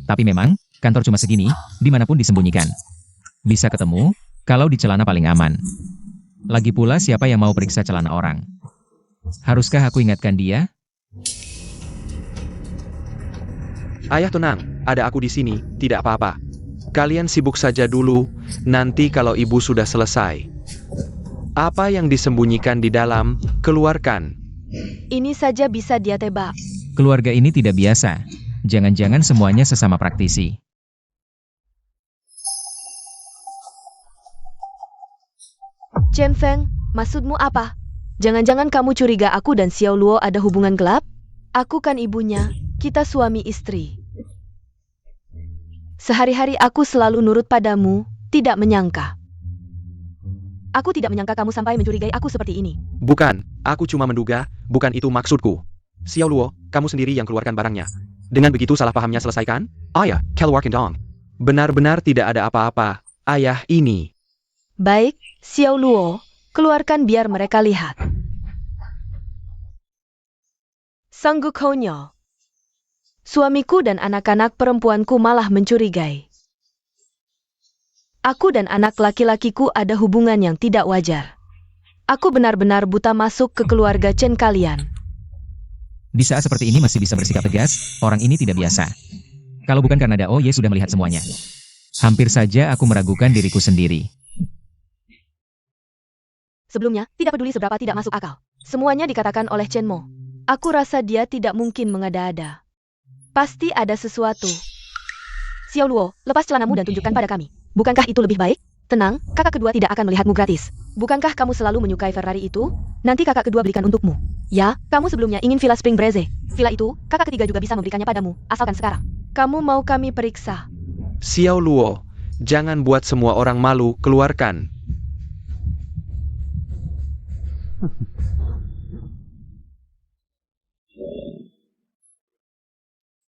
Tapi memang, kantor cuma segini, dimanapun disembunyikan. Bisa ketemu, kalau di celana paling aman. Lagi pula siapa yang mau periksa celana orang? Haruskah aku ingatkan dia? Ayah tenang, ada aku di sini, tidak apa-apa. Kalian sibuk saja dulu, nanti kalau ibu sudah selesai. Apa yang disembunyikan di dalam, keluarkan. Ini saja bisa dia tebak. Keluarga ini tidak biasa. Jangan-jangan semuanya sesama praktisi. Chen Feng, maksudmu apa? Jangan-jangan kamu curiga aku dan Xiao Luo ada hubungan gelap? Aku kan ibunya, kita suami istri. Sehari-hari aku selalu nurut padamu, tidak menyangka. Aku tidak menyangka kamu sampai mencurigai aku seperti ini. Bukan, aku cuma menduga, bukan itu maksudku. Xiao Luo, kamu sendiri yang keluarkan barangnya. Dengan begitu salah pahamnya selesaikan? Ayah, keluarkan dong. Benar-benar tidak ada apa-apa, ayah ini. Baik, Xiao Luo, keluarkan biar mereka lihat. Sanggup konyol. Suamiku dan anak-anak perempuanku malah mencurigai. Aku dan anak laki-lakiku ada hubungan yang tidak wajar. Aku benar-benar buta masuk ke keluarga Chen kalian. Di saat seperti ini masih bisa bersikap tegas, orang ini tidak biasa. Kalau bukan karena Dao Ye sudah melihat semuanya. Hampir saja aku meragukan diriku sendiri. Sebelumnya, tidak peduli seberapa tidak masuk akal. Semuanya dikatakan oleh Chen Mo. Aku rasa dia tidak mungkin mengada-ada. Pasti ada sesuatu. Xiao Luo, lepas celanamu dan tunjukkan pada kami. Bukankah itu lebih baik? Tenang, kakak kedua tidak akan melihatmu gratis. Bukankah kamu selalu menyukai Ferrari itu? Nanti kakak kedua belikan untukmu. Ya, kamu sebelumnya ingin Villa Spring Breeze. Villa itu, kakak ketiga juga bisa memberikannya padamu, asalkan sekarang. Kamu mau kami periksa? Xiao Luo, jangan buat semua orang malu, keluarkan.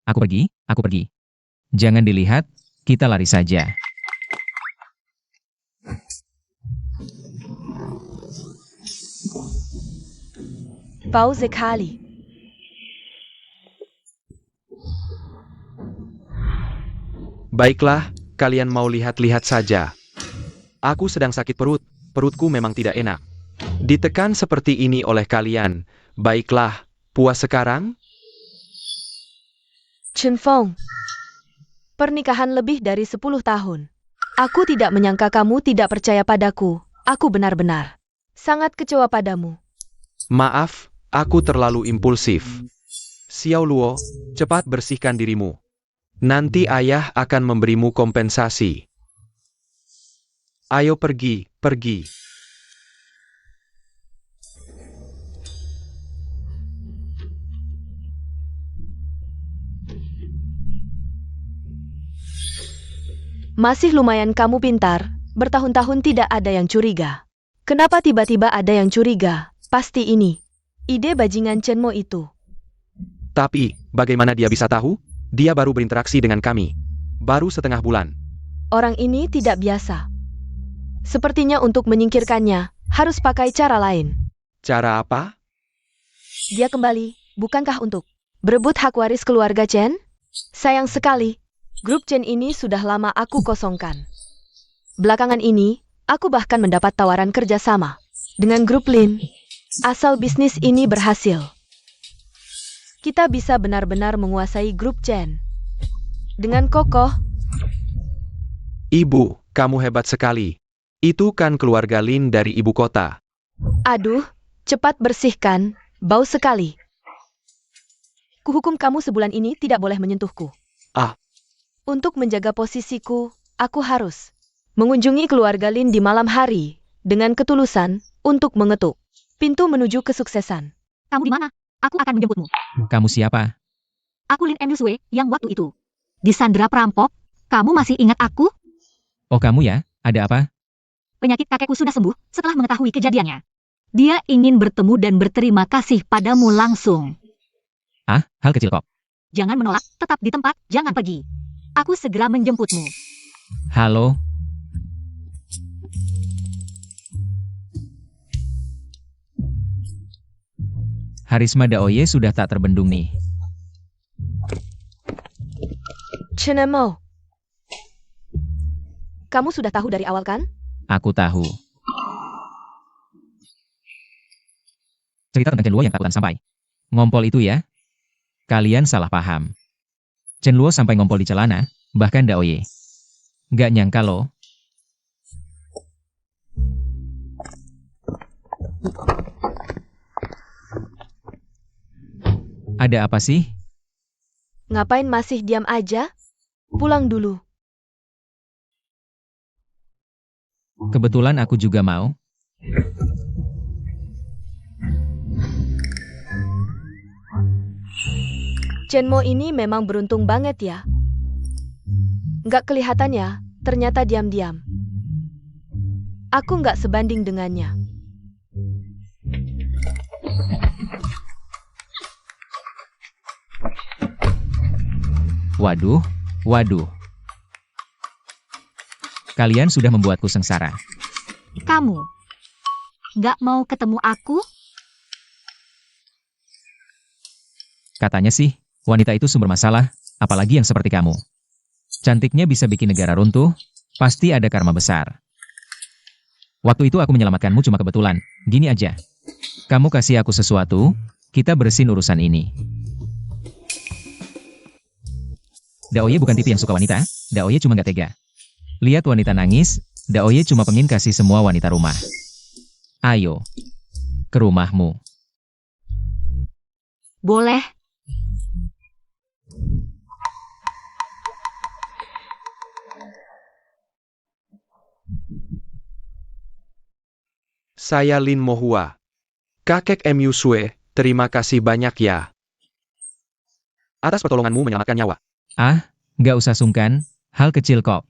Aku pergi. Jangan dilihat, kita lari saja. Bau sekali. Baiklah, kalian mau lihat-lihat saja. Aku sedang sakit perut, perutku memang tidak enak. Ditekan seperti ini oleh kalian. Baiklah, puas sekarang? Chen Feng. Pernikahan lebih dari 10 tahun. Aku tidak menyangka kamu tidak percaya padaku. Aku benar-benar sangat kecewa padamu. Maaf, aku terlalu impulsif. Xiao Luo, cepat bersihkan dirimu. Nanti ayah akan memberimu kompensasi. Ayo pergi. Masih lumayan kamu pintar, bertahun-tahun tidak ada yang curiga. Kenapa tiba-tiba ada yang curiga? Pasti ini ide bajingan Chen Mo itu. Tapi, bagaimana dia bisa tahu? Dia baru berinteraksi dengan kami. Baru setengah bulan. Orang ini tidak biasa. Sepertinya untuk menyingkirkannya, harus pakai cara lain. Cara apa? Dia kembali, bukankah untuk berebut hak waris keluarga Chen? Sayang sekali, grup Chen ini sudah lama aku kosongkan. Belakangan ini, aku bahkan mendapat tawaran kerjasama dengan grup Lin. Asal bisnis ini berhasil, kita bisa benar-benar menguasai grup Chen. Dengan kokoh. Ibu, kamu hebat sekali. Itu kan keluarga Lin dari ibu kota. Aduh, cepat bersihkan, bau sekali. Kuhukum kamu sebulan ini tidak boleh menyentuhku. Ah. Untuk menjaga posisiku, aku harus mengunjungi keluarga Lin di malam hari, dengan ketulusan, untuk mengetuk pintu menuju kesuksesan. Kamu di mana? Aku akan menjemputmu. Kamu siapa? Aku Lin Emilsue, yang waktu itu disandra perampok. Kamu masih ingat aku? Oh kamu ya, ada apa? Penyakit kakekku sudah sembuh setelah mengetahui kejadiannya. Dia ingin bertemu dan berterima kasih padamu langsung. Ah, hal kecil kok. Jangan menolak, tetap di tempat, jangan pergi. Aku segera menjemputmu. Halo? Harisma Daoye sudah tak terbendung nih. Chen Mo. Kamu sudah tahu dari awal kan? Aku tahu. Cerita tentang Chen Luo yang tak akan sampai. Ngompol itu ya? Kalian salah paham. Chen Luo sampai ngompol di celana, bahkan Daoye. Gak nyangka loh. Ada apa sih? Ngapain masih diam aja? Pulang dulu. Kebetulan aku juga mau. Chen Mo ini memang beruntung banget ya. Nggak kelihatan ya, ternyata diam-diam. Aku nggak sebanding dengannya. Waduh. Kalian sudah membuatku sengsara. Kamu nggak mau ketemu aku? Katanya sih, wanita itu sumber masalah, apalagi yang seperti kamu. Cantiknya bisa bikin negara runtuh, pasti ada karma besar. Waktu itu aku menyelamatkanmu cuma kebetulan. Gini aja. Kamu kasih aku sesuatu, kita bersihin urusan ini. Daoye bukan tipe yang suka wanita, Daoye cuma gak tega. Lihat wanita nangis, Daoye cuma pengen kasih semua wanita rumah. Ayo, ke rumahmu. Boleh. Saya Lin Mohua. Kakek M. Yusue, terima kasih banyak ya. Atas pertolonganmu menyelamatkan nyawa. Ah, nggak usah sungkan, hal kecil kok.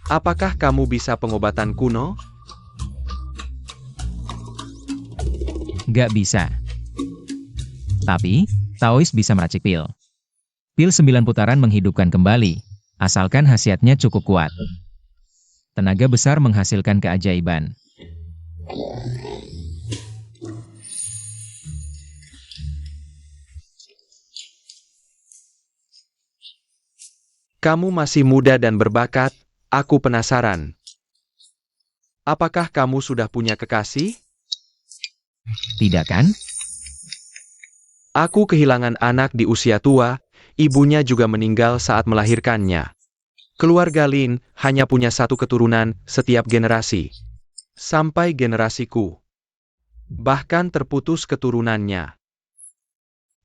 Apakah kamu bisa pengobatan kuno? Nggak bisa. Tapi, Taois bisa meracik pil. Pil 9 putaran menghidupkan kembali, asalkan khasiatnya cukup kuat. Tenaga besar menghasilkan keajaiban. Kamu masih muda dan berbakat, aku penasaran. Apakah kamu sudah punya kekasih? Tidak kan? Aku kehilangan anak di usia tua, ibunya juga meninggal saat melahirkannya. Keluarga Lin hanya punya satu keturunan setiap generasi. Sampai generasiku. Bahkan terputus keturunannya.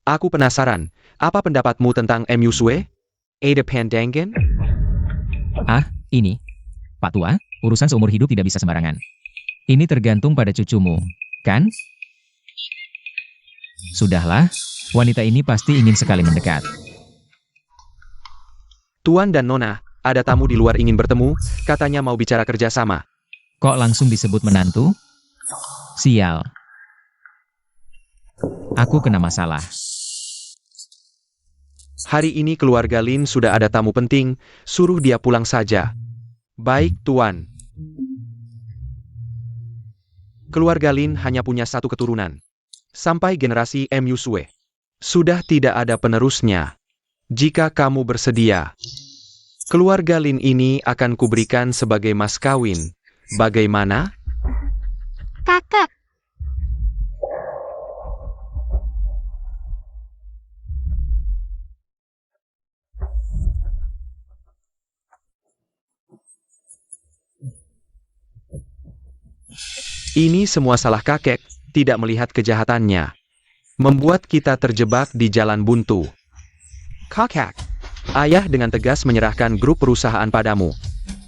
Aku penasaran, apa pendapatmu tentang M. Yusue? Ada Pandangan? Ah, ini. Pak Tua, urusan seumur hidup tidak bisa sembarangan. Ini tergantung pada cucumu, kan? Sudahlah, wanita ini pasti ingin sekali mendekat. Tuan dan Nona, ada tamu di luar ingin bertemu, katanya mau bicara kerjasama. Kok langsung disebut menantu? Sial. Aku kena masalah. Hari ini keluarga Lin sudah ada tamu penting, suruh dia pulang saja. Baik, Tuan. Keluarga Lin hanya punya satu keturunan. Sampai generasi M. Yusue. Sudah tidak ada penerusnya. Jika kamu bersedia, keluarga Lin ini akan kuberikan sebagai mas kawin. Bagaimana? Kakak, Ini semua salah kakek, tidak melihat kejahatannya. Membuat kita terjebak di jalan buntu. Kakek, ayah dengan tegas menyerahkan grup perusahaan padamu.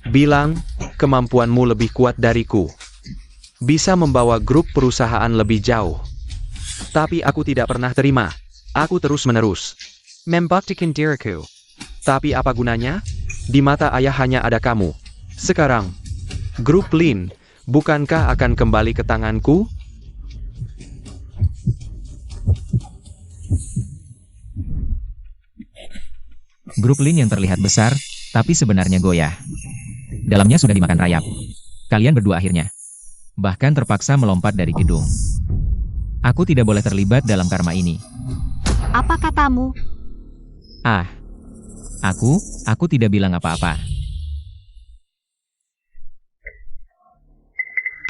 Bilang, kemampuanmu lebih kuat dariku. Bisa membawa grup perusahaan lebih jauh. Tapi aku tidak pernah terima. Aku terus-menerus membaktikan diriku. Tapi apa gunanya? Di mata ayah hanya ada kamu. Sekarang, grup Lin, bukankah akan kembali ke tanganku? Grup Lin yang terlihat besar, tapi sebenarnya goyah. Dalamnya sudah dimakan rayap. Kalian berdua akhirnya bahkan terpaksa melompat dari gedung. Aku tidak boleh terlibat dalam karma ini. apa katamu? Ah, aku tidak bilang apa-apa.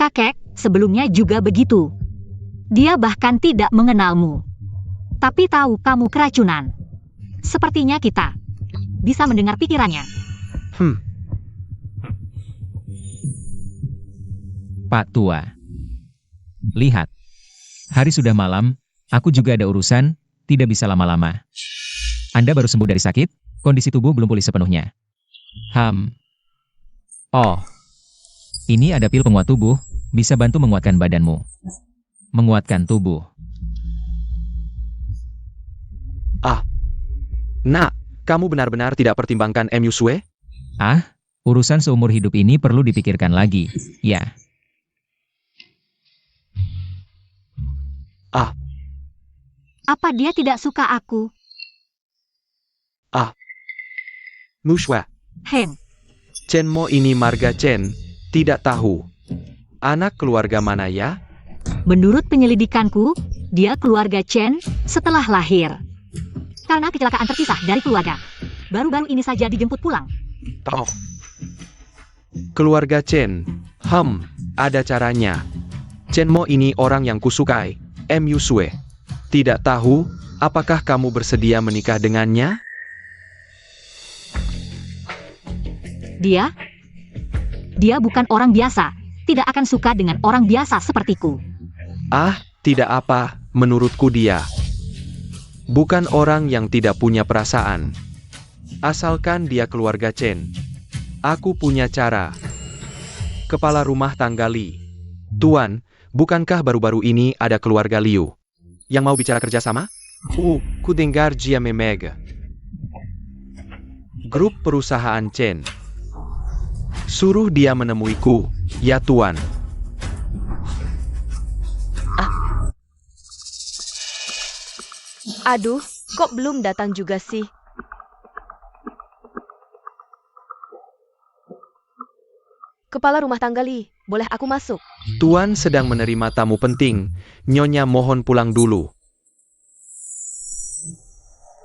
Kakek, sebelumnya juga begitu. Dia bahkan tidak mengenalmu. Tapi tahu kamu keracunan. Sepertinya kita bisa mendengar pikirannya. Pak Tua. Lihat. Hari sudah malam, aku juga ada urusan, tidak bisa lama-lama. Anda baru sembuh dari sakit, kondisi tubuh belum pulih sepenuhnya. Oh. Ini ada pil penguat tubuh, bisa bantu menguatkan badanmu. Menguatkan tubuh. Nak, kamu benar-benar tidak pertimbangkan M. Yusue? Ah, urusan seumur hidup ini perlu dipikirkan lagi, ya. Apa dia tidak suka aku? Muswa, Heng, Chen Mo ini marga Chen, tidak tahu. Anak keluarga mana ya? menurut penyelidikanku, dia keluarga Chen setelah lahir. Karena kecelakaan terpisah dari keluarga. Baru-baru ini saja dijemput pulang. Keluarga Chen. Ada caranya. Chen Mo ini orang yang kusukai, M. Yusue. Tidak tahu, apakah kamu bersedia menikah dengannya? Dia bukan orang biasa. Tidak akan suka dengan orang biasa sepertiku. Ah, tidak apa, menurutku dia bukan orang yang tidak punya perasaan. Asalkan dia keluarga Chen. Aku punya cara. Kepala rumah tangga Li. Tuan, bukankah baru-baru ini ada keluarga Liu yang mau bicara kerjasama? Ku dengar dia memeg. Grup perusahaan Chen. Suruh dia menemuiku, ya Tuan. Aduh, kok belum datang juga sih? Kepala rumah tangga Li, boleh aku masuk? Tuan sedang menerima tamu penting. Nyonya mohon pulang dulu.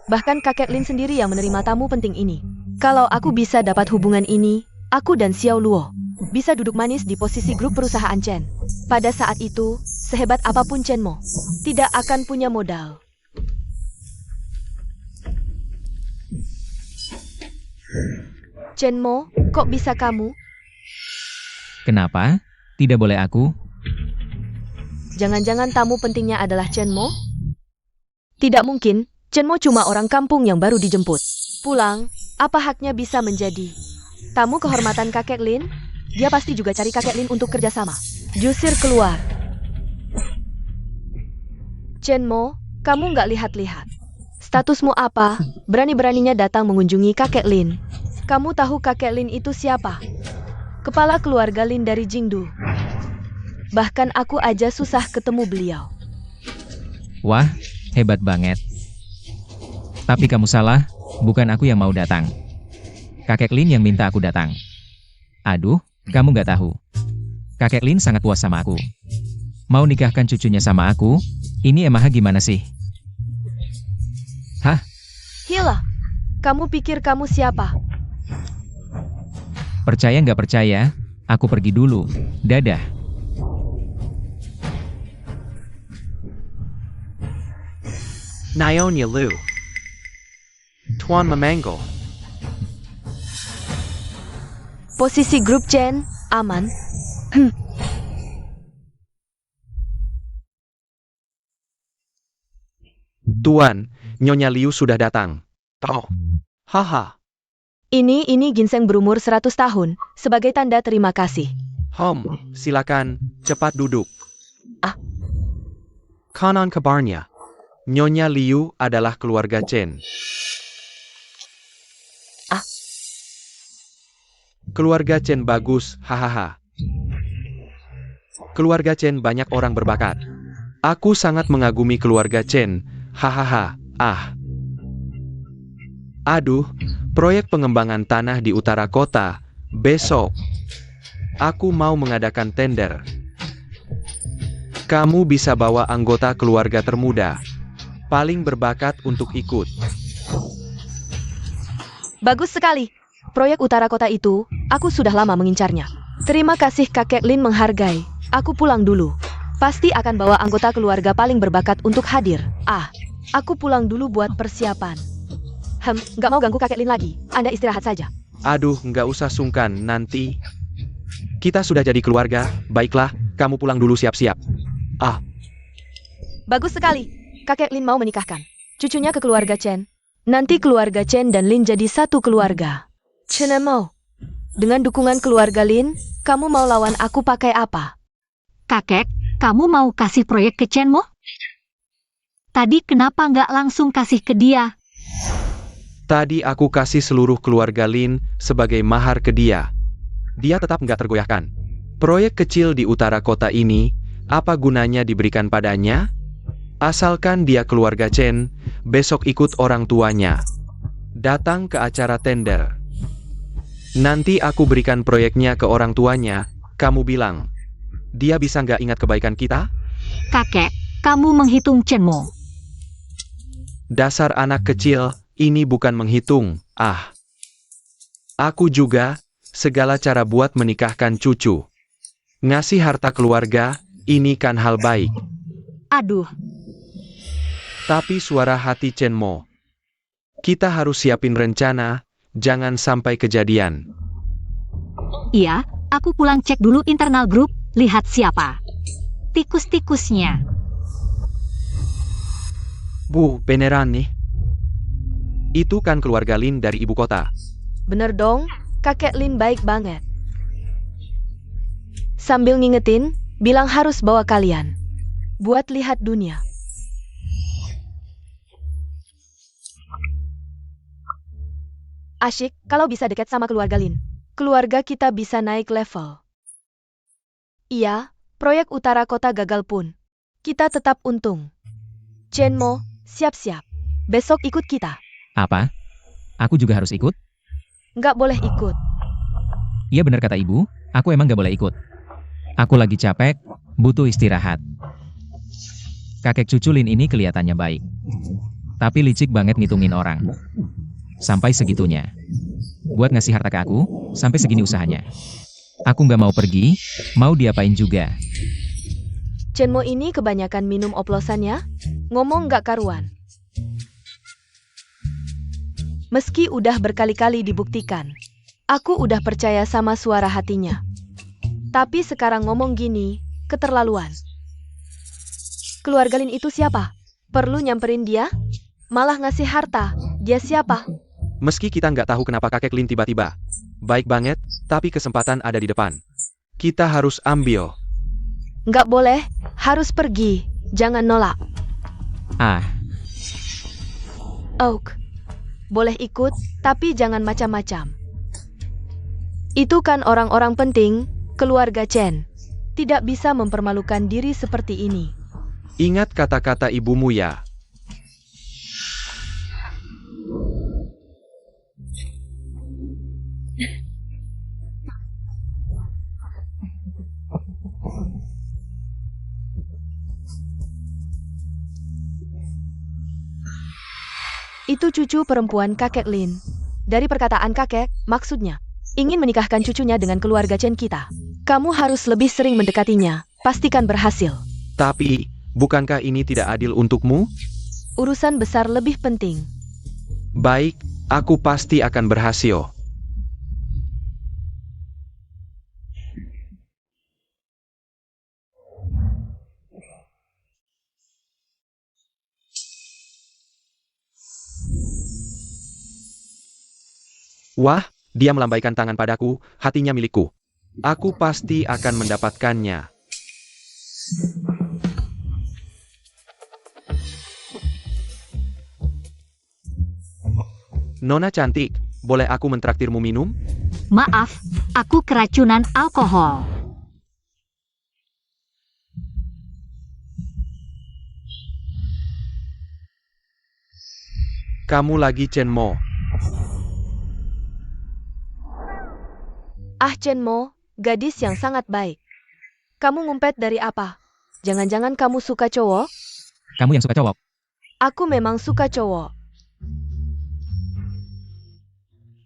Bahkan kakek Lin sendiri yang menerima tamu penting ini. Kalau aku bisa dapat hubungan ini, aku dan Xiao Luo bisa duduk manis di posisi grup perusahaan Chen. Pada saat itu, sehebat apapun Chen Mo, tidak akan punya modal. Chen Mo, kok bisa kamu? Kenapa? Tidak boleh aku? Jangan-jangan tamu pentingnya adalah Chen Mo? Tidak mungkin, Chen Mo cuma orang kampung yang baru dijemput. Pulang, apa haknya bisa menjadi tamu kehormatan kakek Lin? Dia pasti juga cari kakek Lin untuk kerjasama. Jusir keluar. Chen Mo, kamu nggak lihat-lihat. Statusmu apa? Berani-beraninya datang mengunjungi kakek Lin. Kamu tahu kakek Lin itu siapa? Kepala keluarga Lin dari Jingdu. Bahkan aku aja susah ketemu beliau. Wah, hebat banget. Tapi kamu salah, bukan aku yang mau datang. Kakek Lin yang minta aku datang. Aduh, kamu nggak tahu. Kakek Lin sangat puas sama aku. Mau nikahkan cucunya sama aku? Ini Emaha gimana sih? Hah? Hila, kamu pikir kamu siapa? Percaya nggak percaya? Aku pergi dulu. Dadah. Nyonya Liu. Tuan memanggil. Posisi grup Chen, aman. Tuan, Nyonya Liu sudah datang. Oh. Haha. Ini ginseng berumur 100 tahun, sebagai tanda terima kasih. Silakan, cepat duduk. Ah. Konon kabarnya, Nyonya Liu adalah keluarga Chen. Ah. Keluarga Chen bagus, hahaha. Keluarga Chen banyak orang berbakat. Aku sangat mengagumi keluarga Chen, hahaha, ah. Aduh, proyek pengembangan tanah di utara kota, besok. Aku mau mengadakan tender. Kamu bisa bawa anggota keluarga termuda, paling berbakat untuk ikut. Bagus sekali. Proyek utara kota itu, aku sudah lama mengincarnya. Terima kasih kakek Lin menghargai. Aku pulang dulu. Pasti akan bawa anggota keluarga paling berbakat untuk hadir. Ah, aku pulang dulu buat persiapan. Nggak mau ganggu kakek Lin lagi. Anda istirahat saja. Aduh, nggak usah sungkan, nanti. Kita sudah jadi keluarga, baiklah, kamu pulang dulu siap-siap. Ah. Bagus sekali. Kakek Lin mau menikahkan cucunya ke keluarga Chen. Nanti keluarga Chen dan Lin jadi satu keluarga. Chen mau. Dengan dukungan keluarga Lin, kamu mau lawan aku pakai apa? Kakek, kamu mau kasih proyek ke Chen Mo? Tadi kenapa nggak langsung kasih ke dia? Tadi aku kasih seluruh keluarga Lin sebagai mahar ke dia. Dia tetap nggak tergoyahkan. Proyek kecil di utara kota ini, apa gunanya diberikan padanya? Asalkan dia keluarga Chen, besok ikut orang tuanya. Datang ke acara tender. Nanti aku berikan proyeknya ke orang tuanya, kamu bilang. Dia bisa nggak ingat kebaikan kita? Kakek, kamu menghitung Chen Mo. Dasar anak kecil, ini bukan menghitung, ah. Aku juga, segala cara buat menikahkan cucu. Ngasih harta keluarga, ini kan hal baik. Aduh. Tapi suara hati Chen Mo. Kita harus siapin rencana, jangan sampai kejadian. Iya, aku pulang cek dulu internal grup, lihat siapa tikus-tikusnya. Bu, beneran nih. Itu kan keluarga Lin dari ibu kota. Bener dong, kakek Lin baik banget. Sambil ngingetin, bilang harus bawa kalian. Buat lihat dunia. Asyik kalau bisa dekat sama keluarga Lin. Keluarga kita bisa naik level. Iya, proyek utara kota gagal pun. Kita tetap untung. Chenmo, siap-siap. Besok ikut kita. Apa? Aku juga harus ikut? Nggak boleh ikut. Iya benar kata ibu, aku emang gak boleh ikut. Aku lagi capek, butuh istirahat. Kakek cucu Lin ini kelihatannya baik. Tapi licik banget ngitungin orang. Sampai segitunya. Buat ngasih harta ke aku, sampai segini usahanya. Aku nggak mau pergi, mau diapain juga. Chenmo ini kebanyakan minum oplosan ya? Ngomong nggak karuan. Meski udah berkali-kali dibuktikan, aku udah percaya sama suara hatinya. Tapi sekarang ngomong gini, keterlaluan. Keluarga Lin itu siapa? Perlu nyamperin dia? Malah ngasih harta, dia siapa? Meski kita nggak tahu kenapa kakek Lin tiba-tiba baik banget, tapi kesempatan ada di depan. Kita harus ambil. Nggak boleh, harus pergi, jangan nolak. Ah, Oak, boleh ikut, tapi jangan macam-macam. Itu kan orang-orang penting, keluarga Chen. Tidak bisa mempermalukan diri seperti ini. Ingat kata-kata ibumu ya. Itu cucu perempuan kakek Lin. Dari perkataan kakek, maksudnya, ingin menikahkan cucunya dengan keluarga Chen kita. Kamu harus lebih sering mendekatinya, pastikan berhasil. Tapi, bukankah ini tidak adil untukmu? Urusan besar lebih penting. Baik, aku pasti akan berhasil. Wah, dia melambaikan tangan padaku, hatinya milikku. Aku pasti akan mendapatkannya. Nona cantik, boleh aku mentraktirmu minum? Maaf, aku keracunan alkohol. Kamu lagi Chenmo. Ah Chenmo, gadis yang sangat baik. Kamu ngumpet dari apa? Jangan-jangan kamu suka cowok? kamu yang suka cowok. Aku memang suka cowok.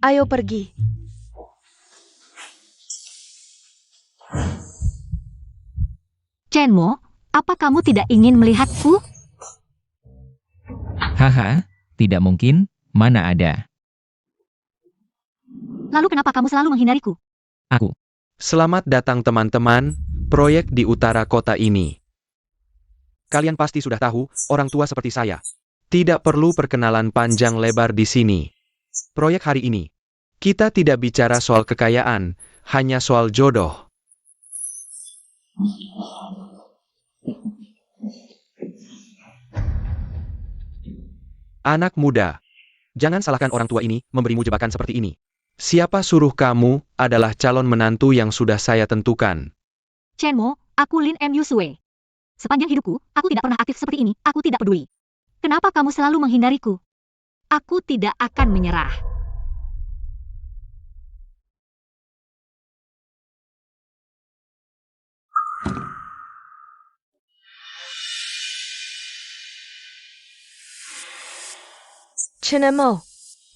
Ayo pergi. Chenmo, apa kamu tidak ingin melihatku? Haha, tidak mungkin, mana ada. Lalu kenapa kamu selalu menghindariku? Aku. Selamat datang teman-teman, proyek di utara kota ini. Kalian pasti sudah tahu, orang tua seperti saya. Tidak perlu perkenalan panjang lebar di sini. Proyek hari ini, kita tidak bicara soal kekayaan, hanya soal jodoh. Anak muda, jangan salahkan orang tua ini memberimu jebakan seperti ini. Siapa suruh kamu adalah calon menantu yang sudah saya tentukan. Chenmo, aku Lin M. Yusue. Sepanjang hidupku, aku tidak pernah aktif seperti ini, aku tidak peduli. Kenapa kamu selalu menghindariku? Aku tidak akan menyerah. Chenmo,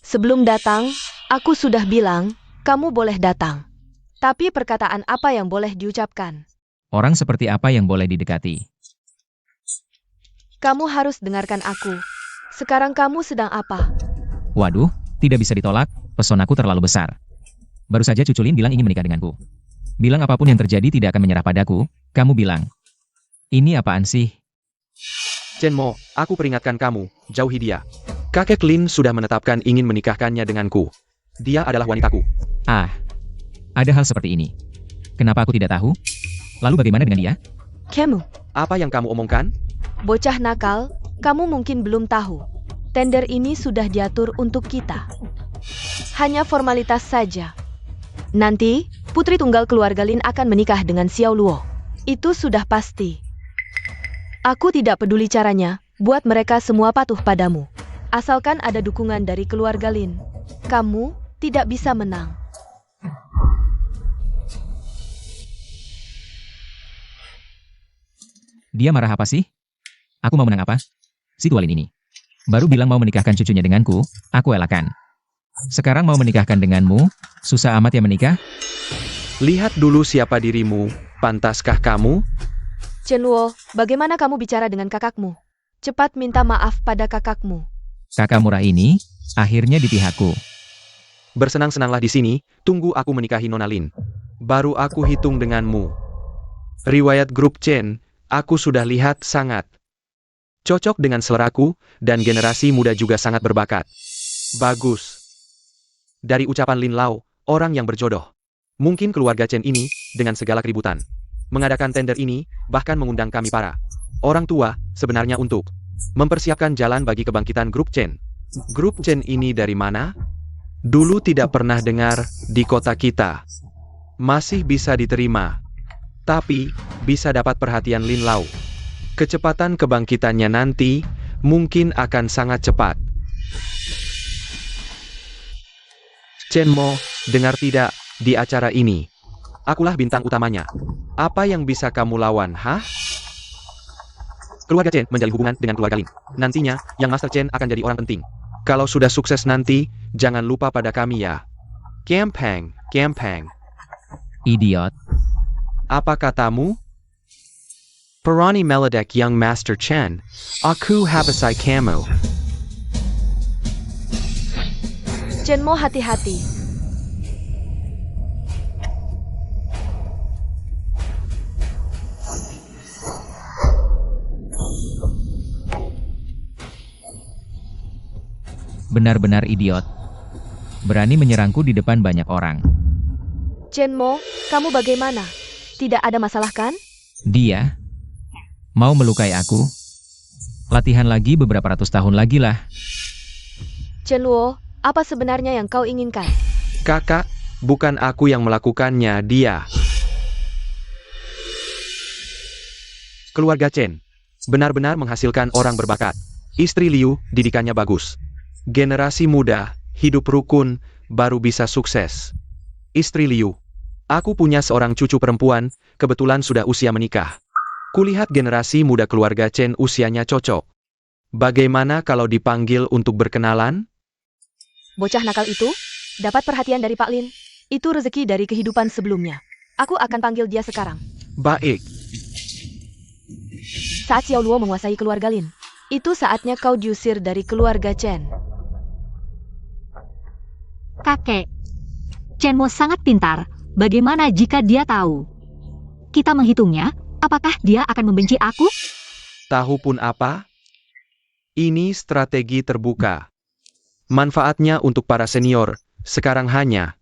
sebelum datang, aku sudah bilang, kamu boleh datang. Tapi perkataan apa yang boleh diucapkan? Orang seperti apa yang boleh didekati? Kamu harus dengarkan aku. Sekarang kamu sedang apa? Waduh, tidak bisa ditolak, pesonaku terlalu besar. Baru saja Cucu Lin bilang ingin menikah denganku. Bilang apapun yang terjadi tidak akan menyerah padaku, kamu bilang. Ini apaan sih? Chen Mo, aku peringatkan kamu, jauhi dia. Kakek Lin sudah menetapkan ingin menikahkannya denganku. Dia adalah wanitaku. Ah, ada hal seperti ini. Kenapa aku tidak tahu? Lalu bagaimana dengan dia? Kamu, Apa yang kamu omongkan? bocah nakal, kamu mungkin belum tahu. Tender ini sudah diatur untuk kita. Hanya formalitas saja. Nanti, putri tunggal keluarga Lin akan menikah dengan Xiao Luo. Itu sudah pasti. Aku tidak peduli caranya, buat mereka semua patuh padamu. Asalkan ada dukungan dari keluarga Lin, kamu tidak bisa menang. Dia marah apa sih? Aku mau menang apa? Si tua Lin ini. Baru bilang mau menikahkan cucunya denganku, aku elakkan. Sekarang mau menikahkan denganmu, susah amat ya menikah? Lihat dulu siapa dirimu, pantaskah kamu? Chen Luo, bagaimana kamu bicara dengan kakakmu? Cepat minta maaf pada kakakmu. Kakak murah ini, akhirnya di pihakku. Bersenang-senanglah di sini, tunggu aku menikahi Nona Lin. Baru aku hitung denganmu. Riwayat grup Chen, aku sudah lihat sangat cocok dengan seleraku, dan generasi muda juga sangat berbakat. Bagus. Dari ucapan Lin Lao, orang yang berjodoh. Mungkin keluarga Chen ini, dengan segala keributan, mengadakan tender ini, bahkan mengundang kami para orang tua, sebenarnya untuk mempersiapkan jalan bagi kebangkitan grup Chen. Grup Chen ini dari mana? Dulu tidak pernah dengar di kota kita. Masih bisa diterima. Tapi, bisa dapat perhatian Lin Lao. Kecepatan kebangkitannya nanti, mungkin akan sangat cepat. Chen Mo, dengar tidak, di acara ini, akulah bintang utamanya. Apa yang bisa kamu lawan, hah? Keluarga Chen menjalin hubungan dengan keluarga Lin. Nantinya, yang Master Chen akan jadi orang penting. Kalau sudah sukses nanti, jangan lupa pada kami ya. Campang, campang. Idiot. Apa katamu? Perani meledek young Master Chen. Aku habisai kamu. Chen Mo, hati-hati. Benar-benar idiot. Berani menyerangku di depan banyak orang. Chen Mo, kamu bagaimana? Tidak ada masalah kan? Dia mau melukai aku. Latihan lagi beberapa ratus tahun lagi lah. Chen Luo, apa sebenarnya yang kau inginkan? Kakak, bukan aku yang melakukannya, dia. Keluarga Chen benar-benar menghasilkan orang berbakat. Istri Liu, didikannya bagus. Generasi muda, hidup rukun, baru bisa sukses. Istri Liu, aku punya seorang cucu perempuan, kebetulan sudah usia menikah. Kulihat generasi muda keluarga Chen usianya cocok. Bagaimana kalau dipanggil untuk berkenalan? Bocah nakal itu? Dapat perhatian dari Pak Lin. Itu rezeki dari kehidupan sebelumnya. Aku akan panggil dia sekarang. Baik. Saat Xiao Luo menguasai keluarga Lin, itu saatnya kau diusir dari keluarga Chen. Kakek, Chen Mo sangat pintar. Bagaimana jika dia tahu? Kita menghitungnya, apakah dia akan membenci aku? Tahu pun apa? Ini strategi terbuka. Manfaatnya untuk para senior, sekarang hanya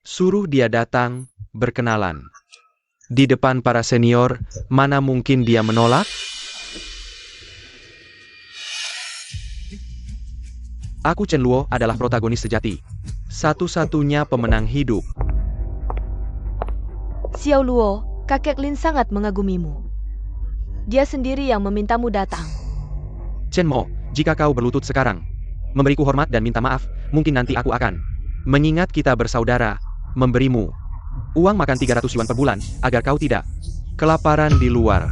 suruh dia datang, berkenalan. Di depan para senior, mana mungkin dia menolak? Aku Chen Luo adalah protagonis sejati. Satu-satunya pemenang hidup. Xiao Luo, kakek Lin sangat mengagumimu. Dia sendiri yang memintamu datang. Chen Mo, jika kau berlutut sekarang, memberiku hormat dan minta maaf, mungkin nanti aku akan mengingat kita bersaudara, memberimu uang makan 300 yuan per bulan, agar kau tidak kelaparan di luar.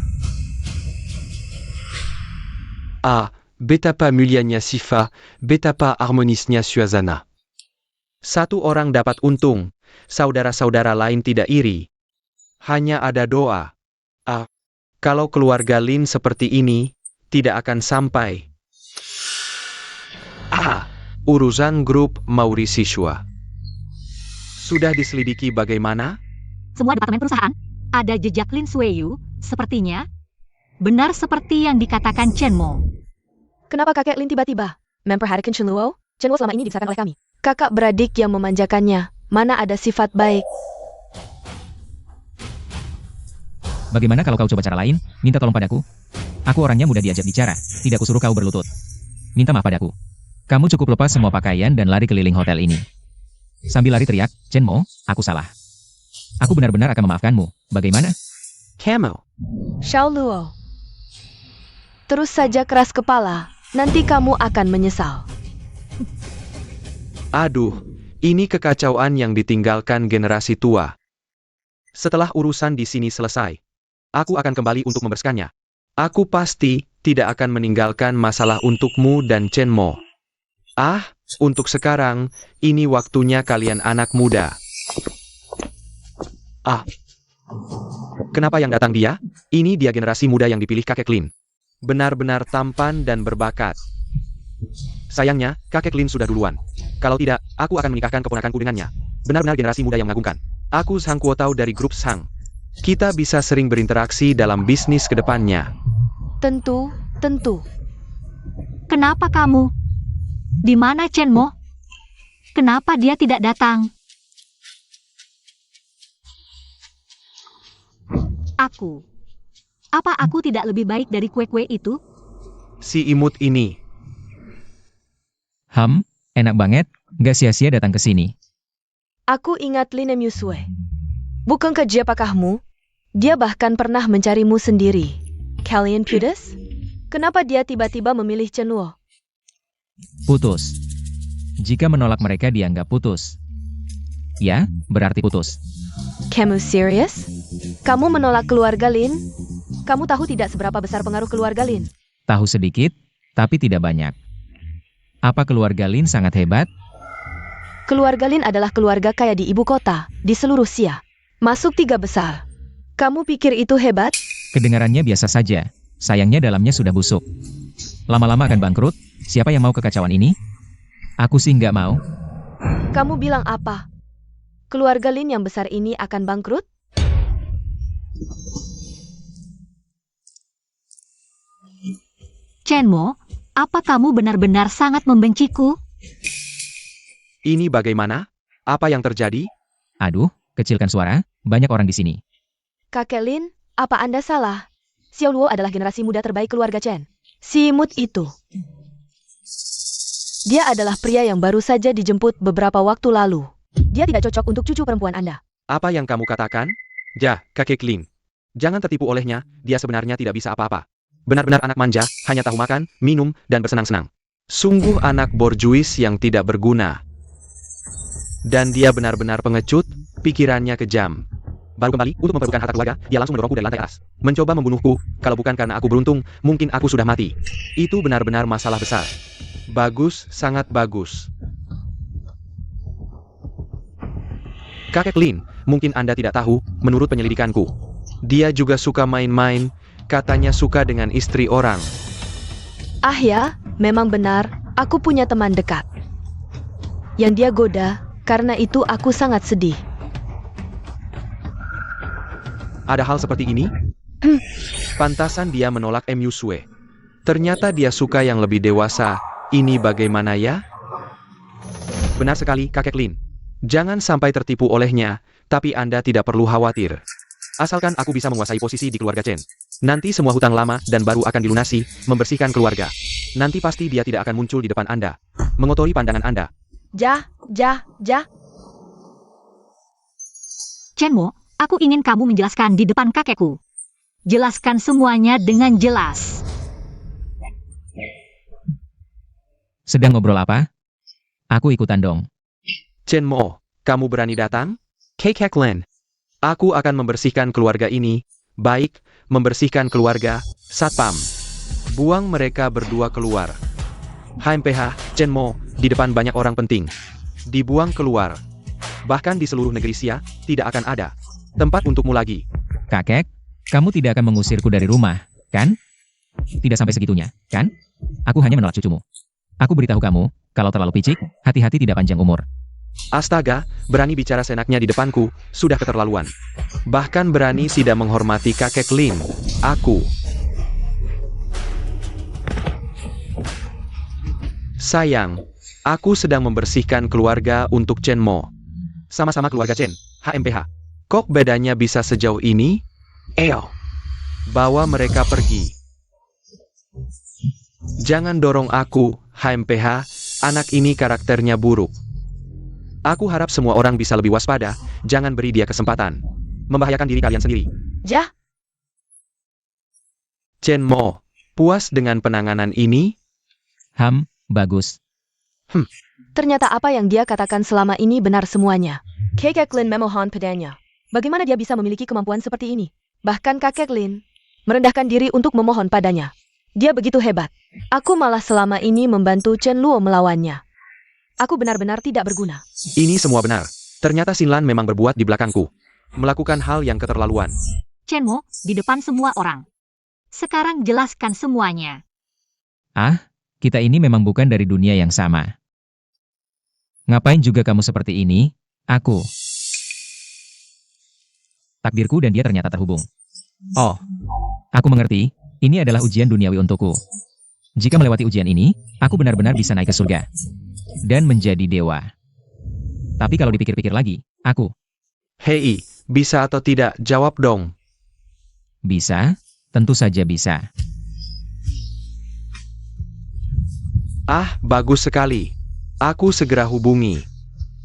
Ah, betapa mulianya Sifa, betapa harmonisnya suasana. Satu orang dapat untung, saudara-saudara lain tidak iri. Hanya ada doa. Ah, kalau keluarga Lin seperti ini, tidak akan sampai. Ah, urusan grup Mauritiuswa. Sudah diselidiki bagaimana? Semua departemen perusahaan, ada jejak Lin Suiyu, sepertinya. benar seperti yang dikatakan Chen Mo. Kenapa kakek Lin tiba-tiba memperhatikan Chen Luo? Chen Luo selama ini dibesarkan oleh kami. Kakak beradik yang memanjakannya, mana ada sifat baik. Bagaimana kalau kau coba cara lain? Minta tolong padaku. Aku orangnya mudah diajak bicara, tidak kusuruh kau berlutut. Minta maaf padaku. Kamu cukup lepas semua pakaian dan lari keliling hotel ini. Sambil lari teriak, Chen Mo, aku salah. Aku benar-benar akan memaafkanmu. Bagaimana? Camo. Xiao Luo. Terus saja keras kepala, nanti kamu akan menyesal. Aduh, ini kekacauan yang ditinggalkan generasi tua. Setelah urusan di sini selesai, aku akan kembali untuk membersihkannya. Aku pasti tidak akan meninggalkan masalah untukmu dan Chen Mo. Ah, untuk sekarang, ini waktunya kalian anak muda. Ah, kenapa yang datang dia? Ini dia generasi muda yang dipilih kakek Lin. Benar-benar tampan dan berbakat. Sayangnya, kakek Lin sudah duluan. Kalau tidak, aku akan menikahkan keponakanku dengannya. Benar-benar generasi muda yang mengagumkan. Aku Sang Kuotao dari grup Sang. Kita bisa sering berinteraksi dalam bisnis ke depannya. Tentu. Kenapa kamu? Di mana Chen Mo? Kenapa dia tidak datang? Aku. Apa aku tidak lebih baik dari kue-kue itu? Si imut ini. Enak banget, gak sia-sia datang ke sini. Aku ingat Lin Yusue. Bukankah dia pakahmu? Dia bahkan pernah mencarimu sendiri. Kalian putus? Kenapa dia tiba-tiba memilih Chen Luo? Putus. Jika menolak mereka dianggap putus. Ya, berarti putus. Kamu serius? Kamu menolak keluarga Lin? Kamu tahu tidak seberapa besar pengaruh keluarga Lin? Tahu sedikit, tapi tidak banyak. Apa keluarga Lin sangat hebat? Keluarga Lin adalah keluarga kaya di ibu kota, di seluruh Rusia. Masuk 3 besar. Kamu pikir itu hebat? Kedengarannya biasa saja. Sayangnya dalamnya sudah busuk. Lama-lama akan bangkrut. Siapa yang mau kekacauan ini? Aku sih nggak mau. Kamu bilang apa? Keluarga Lin yang besar ini akan bangkrut? Chen Mo, apa kamu benar-benar sangat membenciku? Ini bagaimana? Apa yang terjadi? Aduh, kecilkan suara. Banyak orang di sini. Kakek Lin, apa Anda salah? Xiao Luo adalah generasi muda terbaik keluarga Chen. Si imut itu. Dia adalah pria yang baru saja dijemput beberapa waktu lalu. Dia tidak cocok untuk cucu perempuan Anda. Apa yang kamu katakan? Kakek Lin. Jangan tertipu olehnya, dia sebenarnya tidak bisa apa-apa. Benar-benar anak manja, hanya tahu makan, minum, dan bersenang-senang. Sungguh anak borjuis yang tidak berguna. Dan dia benar-benar pengecut, pikirannya kejam. Baru kembali untuk memperebutkan harta keluarga, dia langsung mendorongku dari lantai atas. Mencoba membunuhku, kalau bukan karena aku beruntung, mungkin aku sudah mati. Itu benar-benar masalah besar. Bagus, sangat bagus. Kakek Lin, mungkin Anda tidak tahu, menurut penyelidikanku. Dia juga suka main-main, katanya suka dengan istri orang. Ah ya, memang benar, aku punya teman dekat. Yang dia goda, karena itu aku sangat sedih. Ada hal seperti ini? Pantasan dia menolak Yusue. Ternyata dia suka yang lebih dewasa. Ini bagaimana ya? Benar sekali, kakek Lin. Jangan sampai tertipu olehnya, tapi Anda tidak perlu khawatir. Asalkan aku bisa menguasai posisi di keluarga Chen. Nanti semua hutang lama dan baru akan dilunasi, membersihkan keluarga. Nanti pasti dia tidak akan muncul di depan Anda. Mengotori pandangan Anda. Chen Mo, aku ingin kamu menjelaskan di depan kakekku. Jelaskan semuanya dengan jelas. Sedang ngobrol apa? Aku ikutan dong. Chen Mo, kamu berani datang? Kakek Lin. Aku akan membersihkan keluarga ini. Baik, membersihkan keluarga. Satpam. Buang mereka berdua keluar. HMPH, Chen Mo, di depan banyak orang penting. Dibuang keluar. Bahkan di seluruh negeri Xia, tidak akan ada tempat untukmu lagi. Kakek, kamu tidak akan mengusirku dari rumah, kan? Tidak sampai segitunya, kan? Aku hanya menolak cucumu. Aku beritahu kamu, kalau terlalu picik, hati-hati tidak panjang umur. Astaga, berani bicara senaknya di depanku, sudah keterlaluan. Bahkan berani tidak menghormati kakek Lin. Aku. Sayang, aku sedang membersihkan keluarga untuk Chen Mo. Sama-sama keluarga Chen, HMPH. Kok bedanya bisa sejauh ini? Eo. Bawa mereka pergi. Jangan dorong aku, HMPH, anak ini karakternya buruk. Aku harap semua orang bisa lebih waspada, jangan beri dia kesempatan. Membahayakan diri kalian sendiri. Jah, Chen Mo, puas dengan penanganan ini? Bagus. ternyata apa yang dia katakan selama ini benar semuanya. Kakek Lin memohon padanya. Bagaimana dia bisa memiliki kemampuan seperti ini? Bahkan kakek Lin merendahkan diri untuk memohon padanya. Dia begitu hebat. Aku malah selama ini membantu Chen Luo melawannya. Aku benar-benar tidak berguna. Ini semua benar. Ternyata Xin Lan memang berbuat di belakangku. Melakukan hal yang keterlaluan. Chen Mo, di depan semua orang. Sekarang jelaskan semuanya. Kita ini memang bukan dari dunia yang sama. Ngapain juga kamu seperti ini? Aku. Takdirku dan dia ternyata terhubung. Oh, aku mengerti. Ini adalah ujian duniawi untukku. Jika melewati ujian ini, aku benar-benar bisa naik ke surga. Dan menjadi dewa. Tapi kalau dipikir-pikir lagi, aku Hei, bisa atau tidak? Jawab dong. bisa? Tentu saja bisa. Bagus sekali. Aku segera hubungi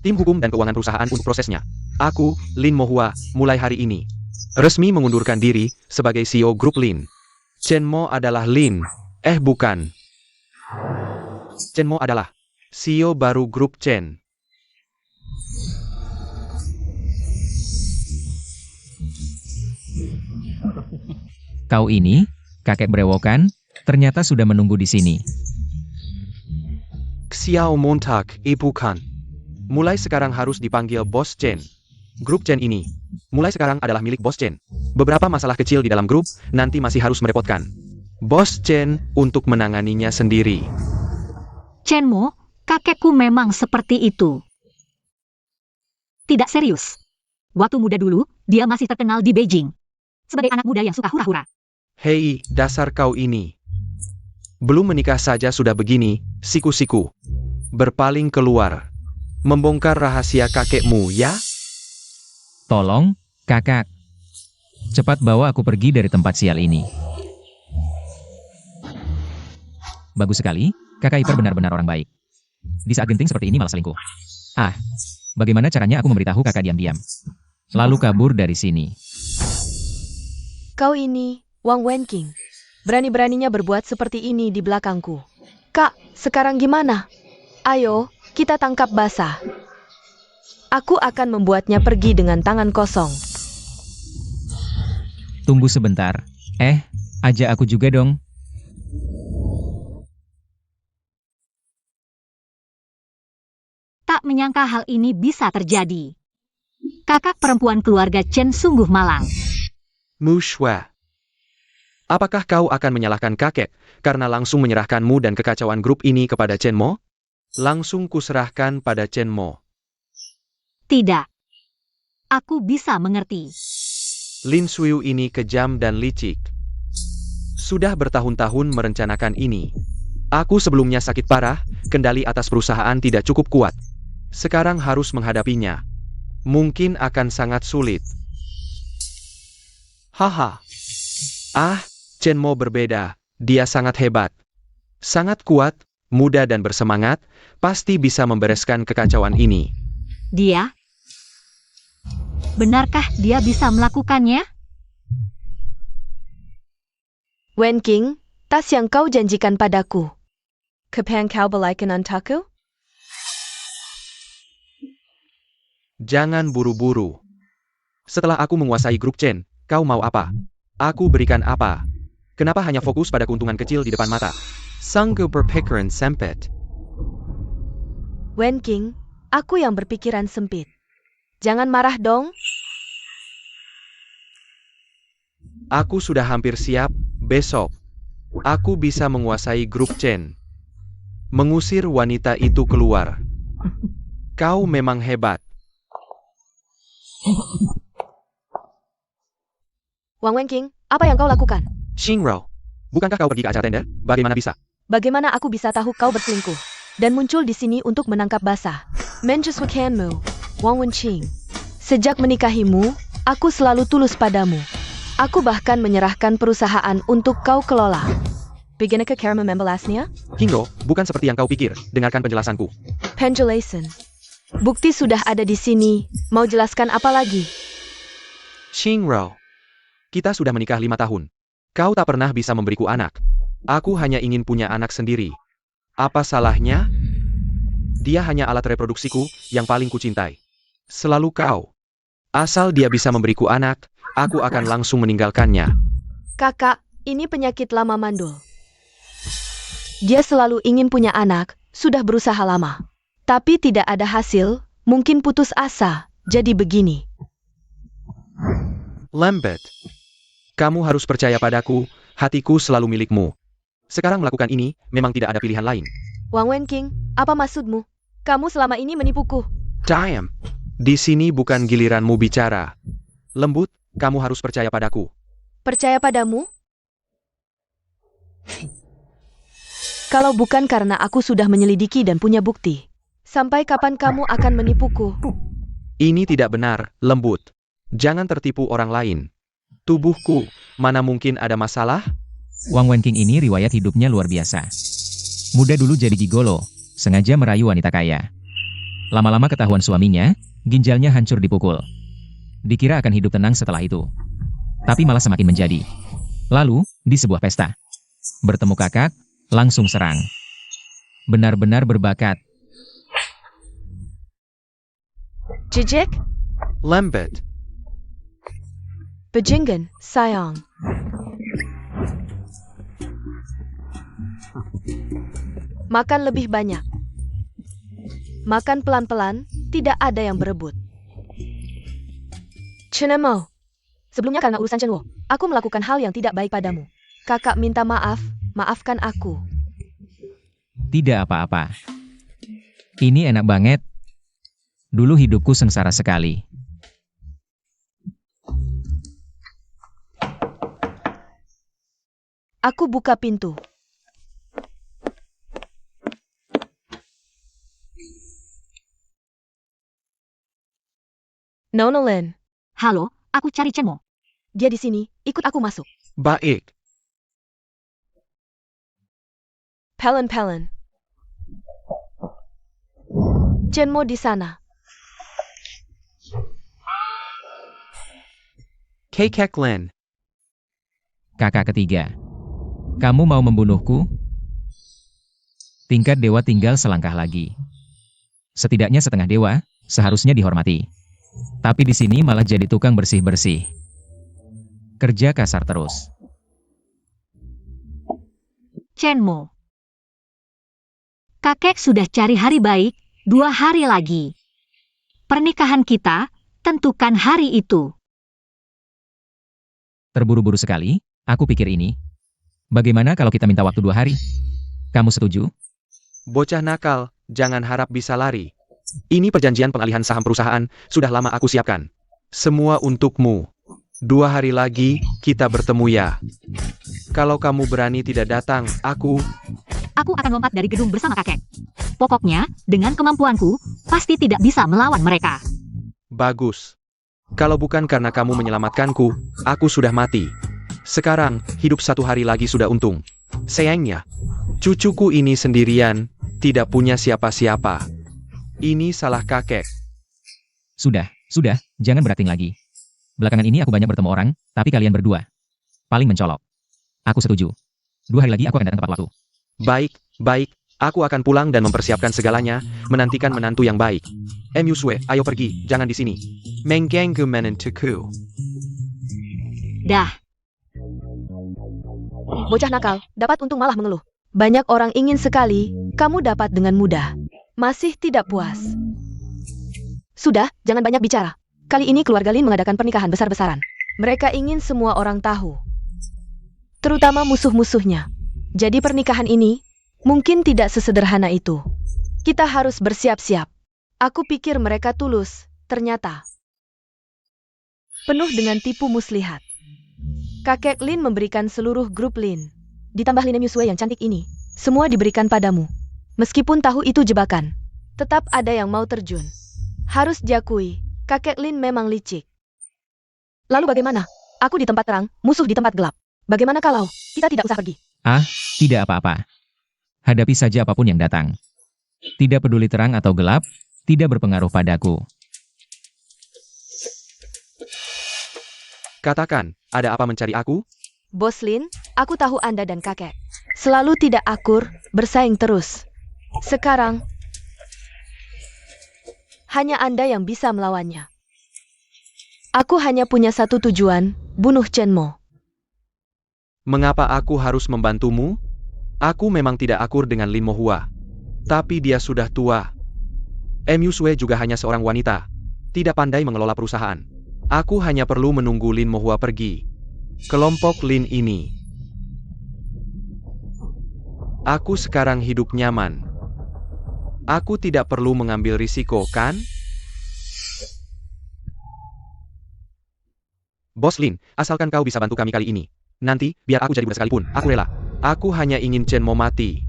tim hukum dan keuangan perusahaan untuk prosesnya. Aku, Lin Mohua, mulai hari ini resmi mengundurkan diri sebagai CEO grup Lin. Chen Mo adalah Lin. Bukan. Chen Mo adalah CEO baru grup Chen. Kau ini, kakek berewokan, ternyata sudah menunggu di sini. Xiao Montag, bukan. Mulai sekarang harus dipanggil Bos Chen. Grup Chen ini, mulai sekarang adalah milik Bos Chen. Beberapa masalah kecil di dalam grup, nanti masih harus merepotkan Bos Chen untuk menanganinya sendiri. Chen Mo, kakekku memang seperti itu. Tidak serius. Waktu muda dulu, dia masih terkenal di Beijing. Sebagai anak muda yang suka hura-hura. Hei, dasar kau ini. Belum menikah saja sudah begini, siku-siku. Berpaling keluar. Membongkar rahasia kakekmu, ya? Tolong, kakak. Cepat bawa aku pergi dari tempat sial ini. Bagus sekali, kakak ipar benar-benar orang baik. Di saat genting seperti ini malah selingkuh. Bagaimana caranya aku memberitahu kakak diam-diam? Lalu kabur dari sini. Kau ini, Wang Wenqing. Berani-beraninya berbuat seperti ini di belakangku. Kak, sekarang gimana? Ayo, kita tangkap basah. Aku akan membuatnya pergi dengan tangan kosong. Tunggu sebentar. Ajak aku juga dong. Tak menyangka hal ini bisa terjadi. Kakak perempuan keluarga Chen sungguh malang. Mu Shua. Apakah kau akan menyalahkan kakek karena langsung menyerahkanmu dan kekacauan grup ini kepada Chen Mo? Langsung kuserahkan pada Chen Mo. Tidak. Aku bisa mengerti. Lin Suiu ini kejam dan licik. Sudah bertahun-tahun merencanakan ini. Aku sebelumnya sakit parah, kendali atas perusahaan tidak cukup kuat. Sekarang harus menghadapinya. Mungkin akan sangat sulit. Haha. Chen Mo berbeda. Dia sangat hebat. Sangat kuat, muda dan bersemangat, pasti bisa membereskan kekacauan ini. Dia? Benarkah dia bisa melakukannya? Wenqing, tas yang kau janjikan padaku. Kapan kau balikan untukku? Jangan buru-buru. Setelah aku menguasai grup Chen, kau mau apa? Aku berikan apa? Kenapa hanya fokus pada keuntungan kecil di depan mata? Sanggup berpikiran sempit. Wenqing, aku yang berpikiran sempit. Jangan marah dong. Aku sudah hampir siap, besok. Aku bisa menguasai grup Chen. Mengusir wanita itu keluar. Kau memang hebat. Wang Wenqing, apa yang kau lakukan? Xingrao, bukankah kau pergi ke acara tender? Bagaimana bisa? Bagaimana aku bisa tahu kau berselingkuh? dan muncul di sini untuk menangkap basah. Menjelaskanmu, Wang Wenqing. Sejak menikahimu, aku selalu tulus padamu. Aku bahkan menyerahkan perusahaan untuk kau kelola. Bagaimana cara membalasnya? Hingo, bukan seperti yang kau pikir. Dengarkan penjelasanku. Penjelasan. Bukti sudah ada di sini. Mau jelaskan apa lagi? Xingrao, kita sudah menikah 5 tahun. Kau tak pernah bisa memberiku anak. Aku hanya ingin punya anak sendiri. Apa salahnya? Dia hanya alat reproduksiku yang paling kucintai. Selalu kau. Asal dia bisa memberiku anak, aku akan langsung meninggalkannya. Kakak, ini penyakit lama mandul. Dia selalu ingin punya anak, sudah berusaha lama. Tapi tidak ada hasil, mungkin putus asa, jadi begini. Lambert, kamu harus percaya padaku, hatiku selalu milikmu. Sekarang melakukan ini, memang tidak ada pilihan lain. Wang Wenqing, apa maksudmu? Kamu selama ini menipuku. Diam. Di sini bukan giliranmu bicara. Lembut, kamu harus percaya padaku. Percaya padamu? Kalau bukan karena aku sudah menyelidiki dan punya bukti. Sampai kapan kamu akan menipuku? Ini tidak benar, Lembut. Jangan tertipu orang lain. Tubuhku, mana mungkin ada masalah? Wang Wenqing ini riwayat hidupnya luar biasa. Muda dulu jadi gigolo, sengaja merayu wanita kaya. Lama-lama ketahuan suaminya, ginjalnya hancur dipukul. Dikira akan hidup tenang setelah itu. Tapi malah semakin menjadi. Lalu, di sebuah pesta. Bertemu kakak, langsung serang. Benar-benar berbakat. Jijik? Lambert, Bajingan, sayang. Makan lebih banyak. Makan pelan-pelan, tidak ada yang berebut. Chenemo. Sebelumnya karena urusan Chenwo, aku melakukan hal yang tidak baik padamu. Kakak minta maaf, maafkan aku. Tidak apa-apa. Ini enak banget. Dulu hidupku sengsara sekali. Aku buka pintu. Nonolin, Halo, aku cari Chenmo. dia di sini, ikut aku masuk. baik. Pelen. Chenmo di sana. Kakek Len, Kakak ketiga. Kamu mau membunuhku? Tingkat dewa tinggal selangkah lagi. Setidaknya setengah dewa, seharusnya dihormati. Tapi di sini malah jadi tukang bersih-bersih. Kerja kasar terus. Chenmo. Kakek sudah cari hari baik, 2 hari lagi. Pernikahan kita, tentukan hari itu. Terburu-buru sekali, aku pikir ini. Bagaimana kalau kita minta waktu 2 hari? Kamu setuju? bocah nakal, jangan harap bisa lari. Ini perjanjian pengalihan saham perusahaan, sudah lama aku siapkan. Semua untukmu. 2 hari lagi, kita bertemu ya. Kalau kamu berani tidak datang, aku Aku akan lompat dari gedung bersama kakek. Pokoknya, dengan kemampuanku, pasti tidak bisa melawan mereka. bagus. Kalau bukan karena kamu menyelamatkanku, aku sudah mati. Sekarang, hidup 1 hari lagi sudah untung. Sayangnya, cucuku ini sendirian, tidak punya siapa-siapa. Ini salah kakek. Sudah, jangan berating lagi. Belakangan ini aku banyak bertemu orang, tapi kalian berdua paling mencolok. Aku setuju. 2 hari lagi aku akan datang tepat waktu. Baik, aku akan pulang dan mempersiapkan segalanya, menantikan menantu yang baik. Yuswe, ayo pergi, jangan di sini. Mengganggu menantuku. Dah, Bocah nakal, dapat untung malah mengeluh. Banyak orang ingin sekali, kamu dapat dengan mudah. Masih tidak puas. Sudah, jangan banyak bicara. Kali ini keluarga Lin mengadakan pernikahan besar-besaran. Mereka ingin semua orang tahu. Terutama musuh-musuhnya. Jadi pernikahan ini, mungkin tidak sesederhana itu. Kita harus bersiap-siap. Aku pikir mereka tulus, ternyata penuh dengan tipu muslihat. Kakek Lin memberikan seluruh grup Lin. Ditambah Lin Yusue yang cantik ini. Semua diberikan padamu. Meskipun tahu itu jebakan, tetap ada yang mau terjun. Harus diakui, kakek Lin memang licik. Lalu bagaimana? Aku di tempat terang, musuh di tempat gelap. Bagaimana kalau kita tidak usah pergi? Tidak apa-apa. Hadapi saja apapun yang datang. Tidak peduli terang atau gelap, tidak berpengaruh padaku. Katakan, ada apa mencari aku? Bos Lin, aku tahu Anda dan kakek selalu tidak akur, bersaing terus. Sekarang, hanya Anda yang bisa melawannya. Aku hanya punya satu tujuan, bunuh Chen Mo. Mengapa aku harus membantumu? Aku memang tidak akur dengan Lin Mohua. Tapi dia sudah tua. Mu Sue juga hanya seorang wanita. Tidak pandai mengelola perusahaan. Aku hanya perlu menunggu Lin Mohua pergi. Kelompok Lin ini. Aku sekarang hidup nyaman. Aku tidak perlu mengambil risiko, kan? Bos Lin, asalkan kau bisa bantu kami kali ini. Nanti, biar aku jadi budak sekalipun, aku rela. Aku hanya ingin Chen Mo mati.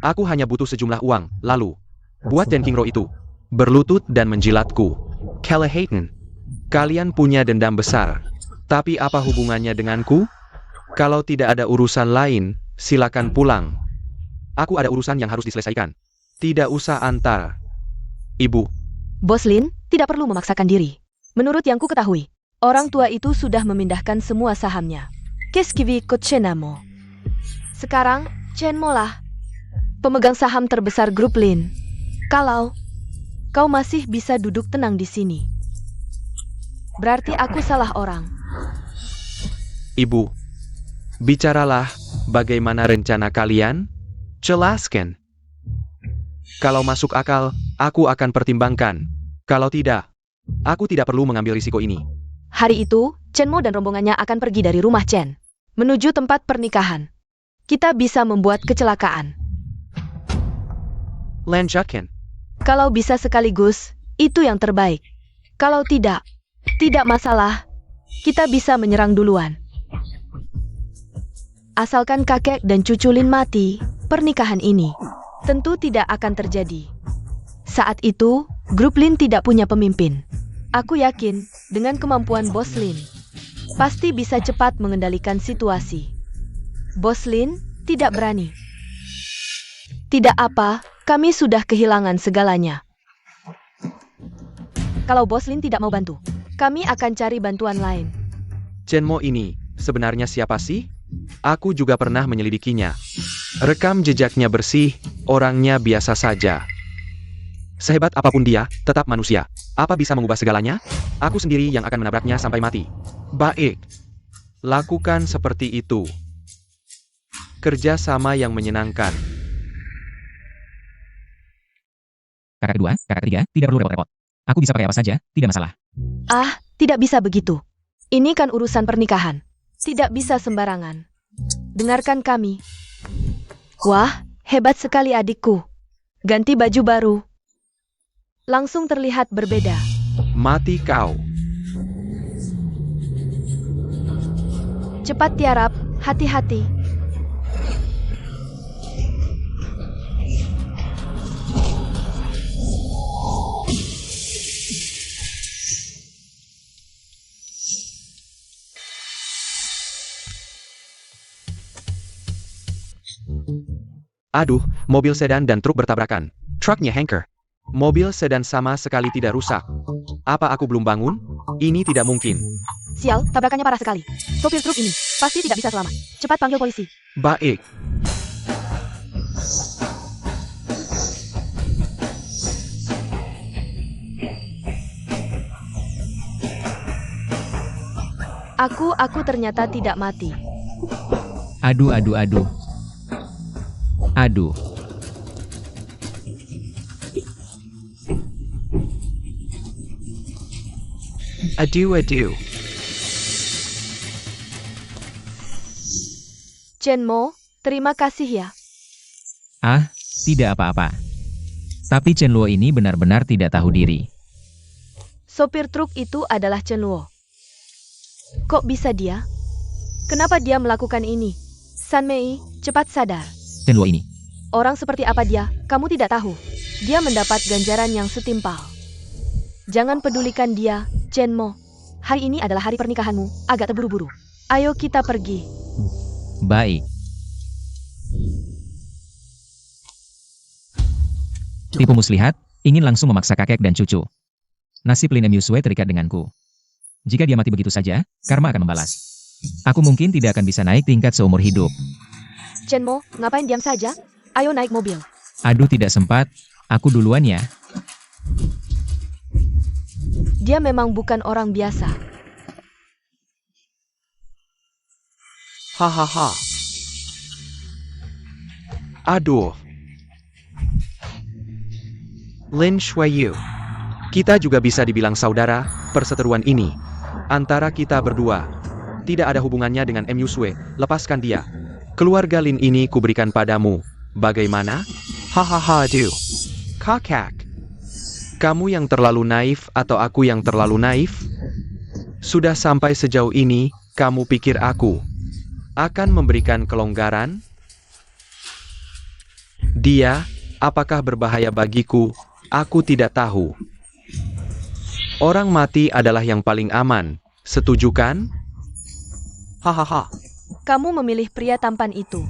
Aku hanya butuh sejumlah uang, lalu buat Den Qingro itu berlutut dan menjilatku. Callahan, kalian punya dendam besar. Tapi apa hubungannya denganku? Kalau tidak ada urusan lain, silakan pulang. Aku ada urusan yang harus diselesaikan. Tidak usah antar. Ibu. Bos Lin, tidak perlu memaksakan diri. Menurut yang ku ketahui, orang tua itu sudah memindahkan semua sahamnya. Keskivi Kotchenamo. Sekarang, Chen Mo lah pemegang saham terbesar grup Lin. Kalau kau masih bisa duduk tenang di sini, berarti aku salah orang. Ibu. Bicaralah, bagaimana rencana kalian? Jelaskan. Kalau masuk akal, aku akan pertimbangkan. Kalau tidak, aku tidak perlu mengambil risiko ini. Hari itu, Chen Mo dan rombongannya akan pergi dari rumah Chen menuju tempat pernikahan. Kita bisa membuat kecelakaan. Lanjutkan. Kalau bisa sekaligus, itu yang terbaik. Kalau tidak masalah. Kita bisa menyerang duluan. Asalkan kakek dan cucu Lin mati, pernikahan ini tentu tidak akan terjadi. Saat itu, grup Lin tidak punya pemimpin. Aku yakin, dengan kemampuan Bos Lin, pasti bisa cepat mengendalikan situasi. Bos Lin tidak berani. Tidak apa, kami sudah kehilangan segalanya. Kalau Bos Lin tidak mau bantu, kami akan cari bantuan lain. Chen Mo ini, sebenarnya siapa sih? Aku juga pernah menyelidikinya. Rekam jejaknya bersih, orangnya biasa saja. Sehebat apapun dia, tetap manusia. Apa bisa mengubah segalanya? Aku sendiri yang akan menabraknya sampai mati. Baik. Lakukan seperti itu. Kerja sama yang menyenangkan. Kakak kedua, kakak ketiga, tidak perlu repot-repot. Aku bisa pakai apa saja, tidak masalah. Tidak bisa begitu. Ini kan urusan pernikahan. Tidak bisa sembarangan. Dengarkan kami. Wah, hebat sekali adikku. Ganti baju baru. Langsung terlihat berbeda. Mati kau. Cepat tiarap, hati-hati. Aduh, mobil sedan dan truk bertabrakan. Truknya hanker. Mobil sedan sama sekali tidak rusak. Apa aku belum bangun? Ini tidak mungkin. Sial, tabrakannya parah sekali. Sopir truk ini pasti tidak bisa selamat. Cepat panggil polisi. Baik. Aku ternyata tidak mati. Aduh. Aduh. Chen Mo, terima kasih ya. Tidak apa-apa. Tapi Chen Luo ini benar-benar tidak tahu diri. Sopir truk itu adalah Chen Luo. Kok bisa dia? Kenapa dia melakukan ini? San Mei, cepat sadar. Chen Luo ini. Orang seperti apa dia? Kamu tidak tahu, dia mendapat ganjaran yang setimpal. Jangan pedulikan dia, Chen Mo. Hari ini adalah hari pernikahanmu, agak terburu-buru. Ayo kita pergi. Baik. Tipu muslihat, ingin langsung memaksa kakek dan cucu. Nasib Lin Musue terikat denganku. Jika dia mati begitu saja, karma akan membalas. Aku mungkin tidak akan bisa naik tingkat seumur hidup. Chen Mo, ngapain diam saja? Ayo naik mobil. Aduh, tidak sempat. Aku duluan ya. Dia memang bukan orang biasa. Hahaha. Aduh. Lin Shuiyu. Kita juga bisa dibilang saudara, perseteruan ini. Antara kita berdua. Tidak ada hubungannya dengan Musue, lepaskan dia. Keluarga Lin ini kuberikan padamu. Bagaimana? Hahaha, aduh. Kakak. Kamu yang terlalu naif atau aku yang terlalu naif? Sudah sampai sejauh ini, kamu pikir aku akan memberikan kelonggaran? Dia, apakah berbahaya bagiku? Aku tidak tahu. Orang mati adalah yang paling aman, setuju kan? Hahaha. Kamu memilih pria tampan itu.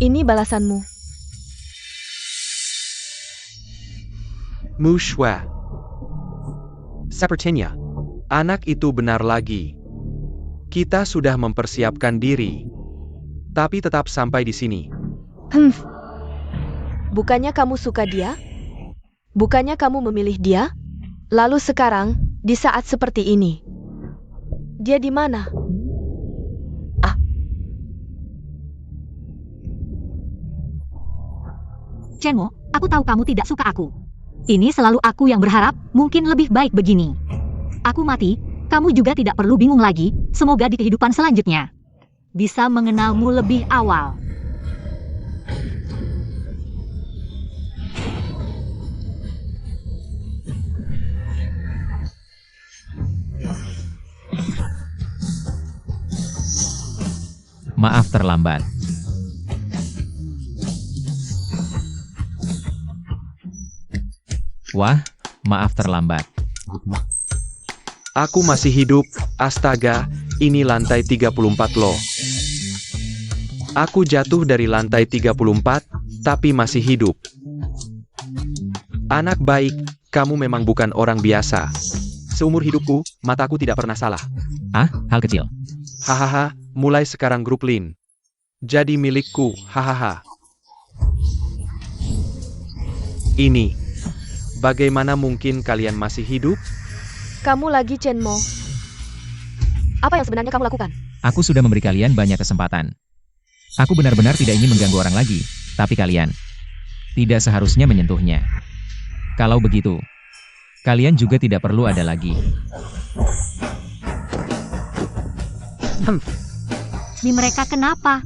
Ini balasanmu. Mushwa. Sepertinya, anak itu benar lagi. Kita sudah mempersiapkan diri. Tapi tetap sampai di sini. Bukannya kamu suka dia? Bukannya kamu memilih dia? Lalu sekarang, di saat seperti ini, dia di mana? Chen Mo, aku tahu kamu tidak suka aku. Ini selalu aku yang berharap, mungkin lebih baik begini. Aku mati, kamu juga tidak perlu bingung lagi, semoga di kehidupan selanjutnya bisa mengenalmu lebih awal. Maaf terlambat. Wah, maaf terlambat. Aku masih hidup, astaga, ini lantai 34 loh. Aku jatuh dari lantai 34, tapi masih hidup. Anak baik, kamu memang bukan orang biasa. Seumur hidupku, mataku tidak pernah salah. Ah, hal kecil. Hahaha, mulai sekarang grup Lin jadi milikku, hahaha. Ini, bagaimana mungkin kalian masih hidup? Kamu lagi, Chen Mo. Apa yang sebenarnya kamu lakukan? Aku sudah memberi kalian banyak kesempatan. Aku benar-benar tidak ingin mengganggu orang lagi, tapi kalian tidak seharusnya menyentuhnya. Kalau begitu, kalian juga tidak perlu ada lagi. Mereka kenapa?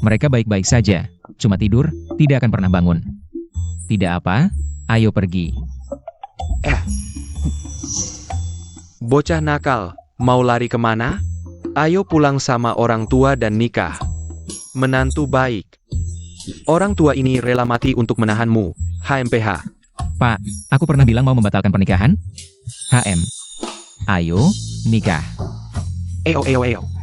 Mereka baik-baik saja, cuma tidur, tidak akan pernah bangun. Tidak apa, ayo pergi. Bocah nakal, mau lari kemana? Ayo pulang sama orang tua dan nikah. Menantu baik. Orang tua ini rela mati untuk menahanmu, HMPH. Pak, aku pernah bilang mau membatalkan pernikahan? HM. Ayo, nikah. Eo.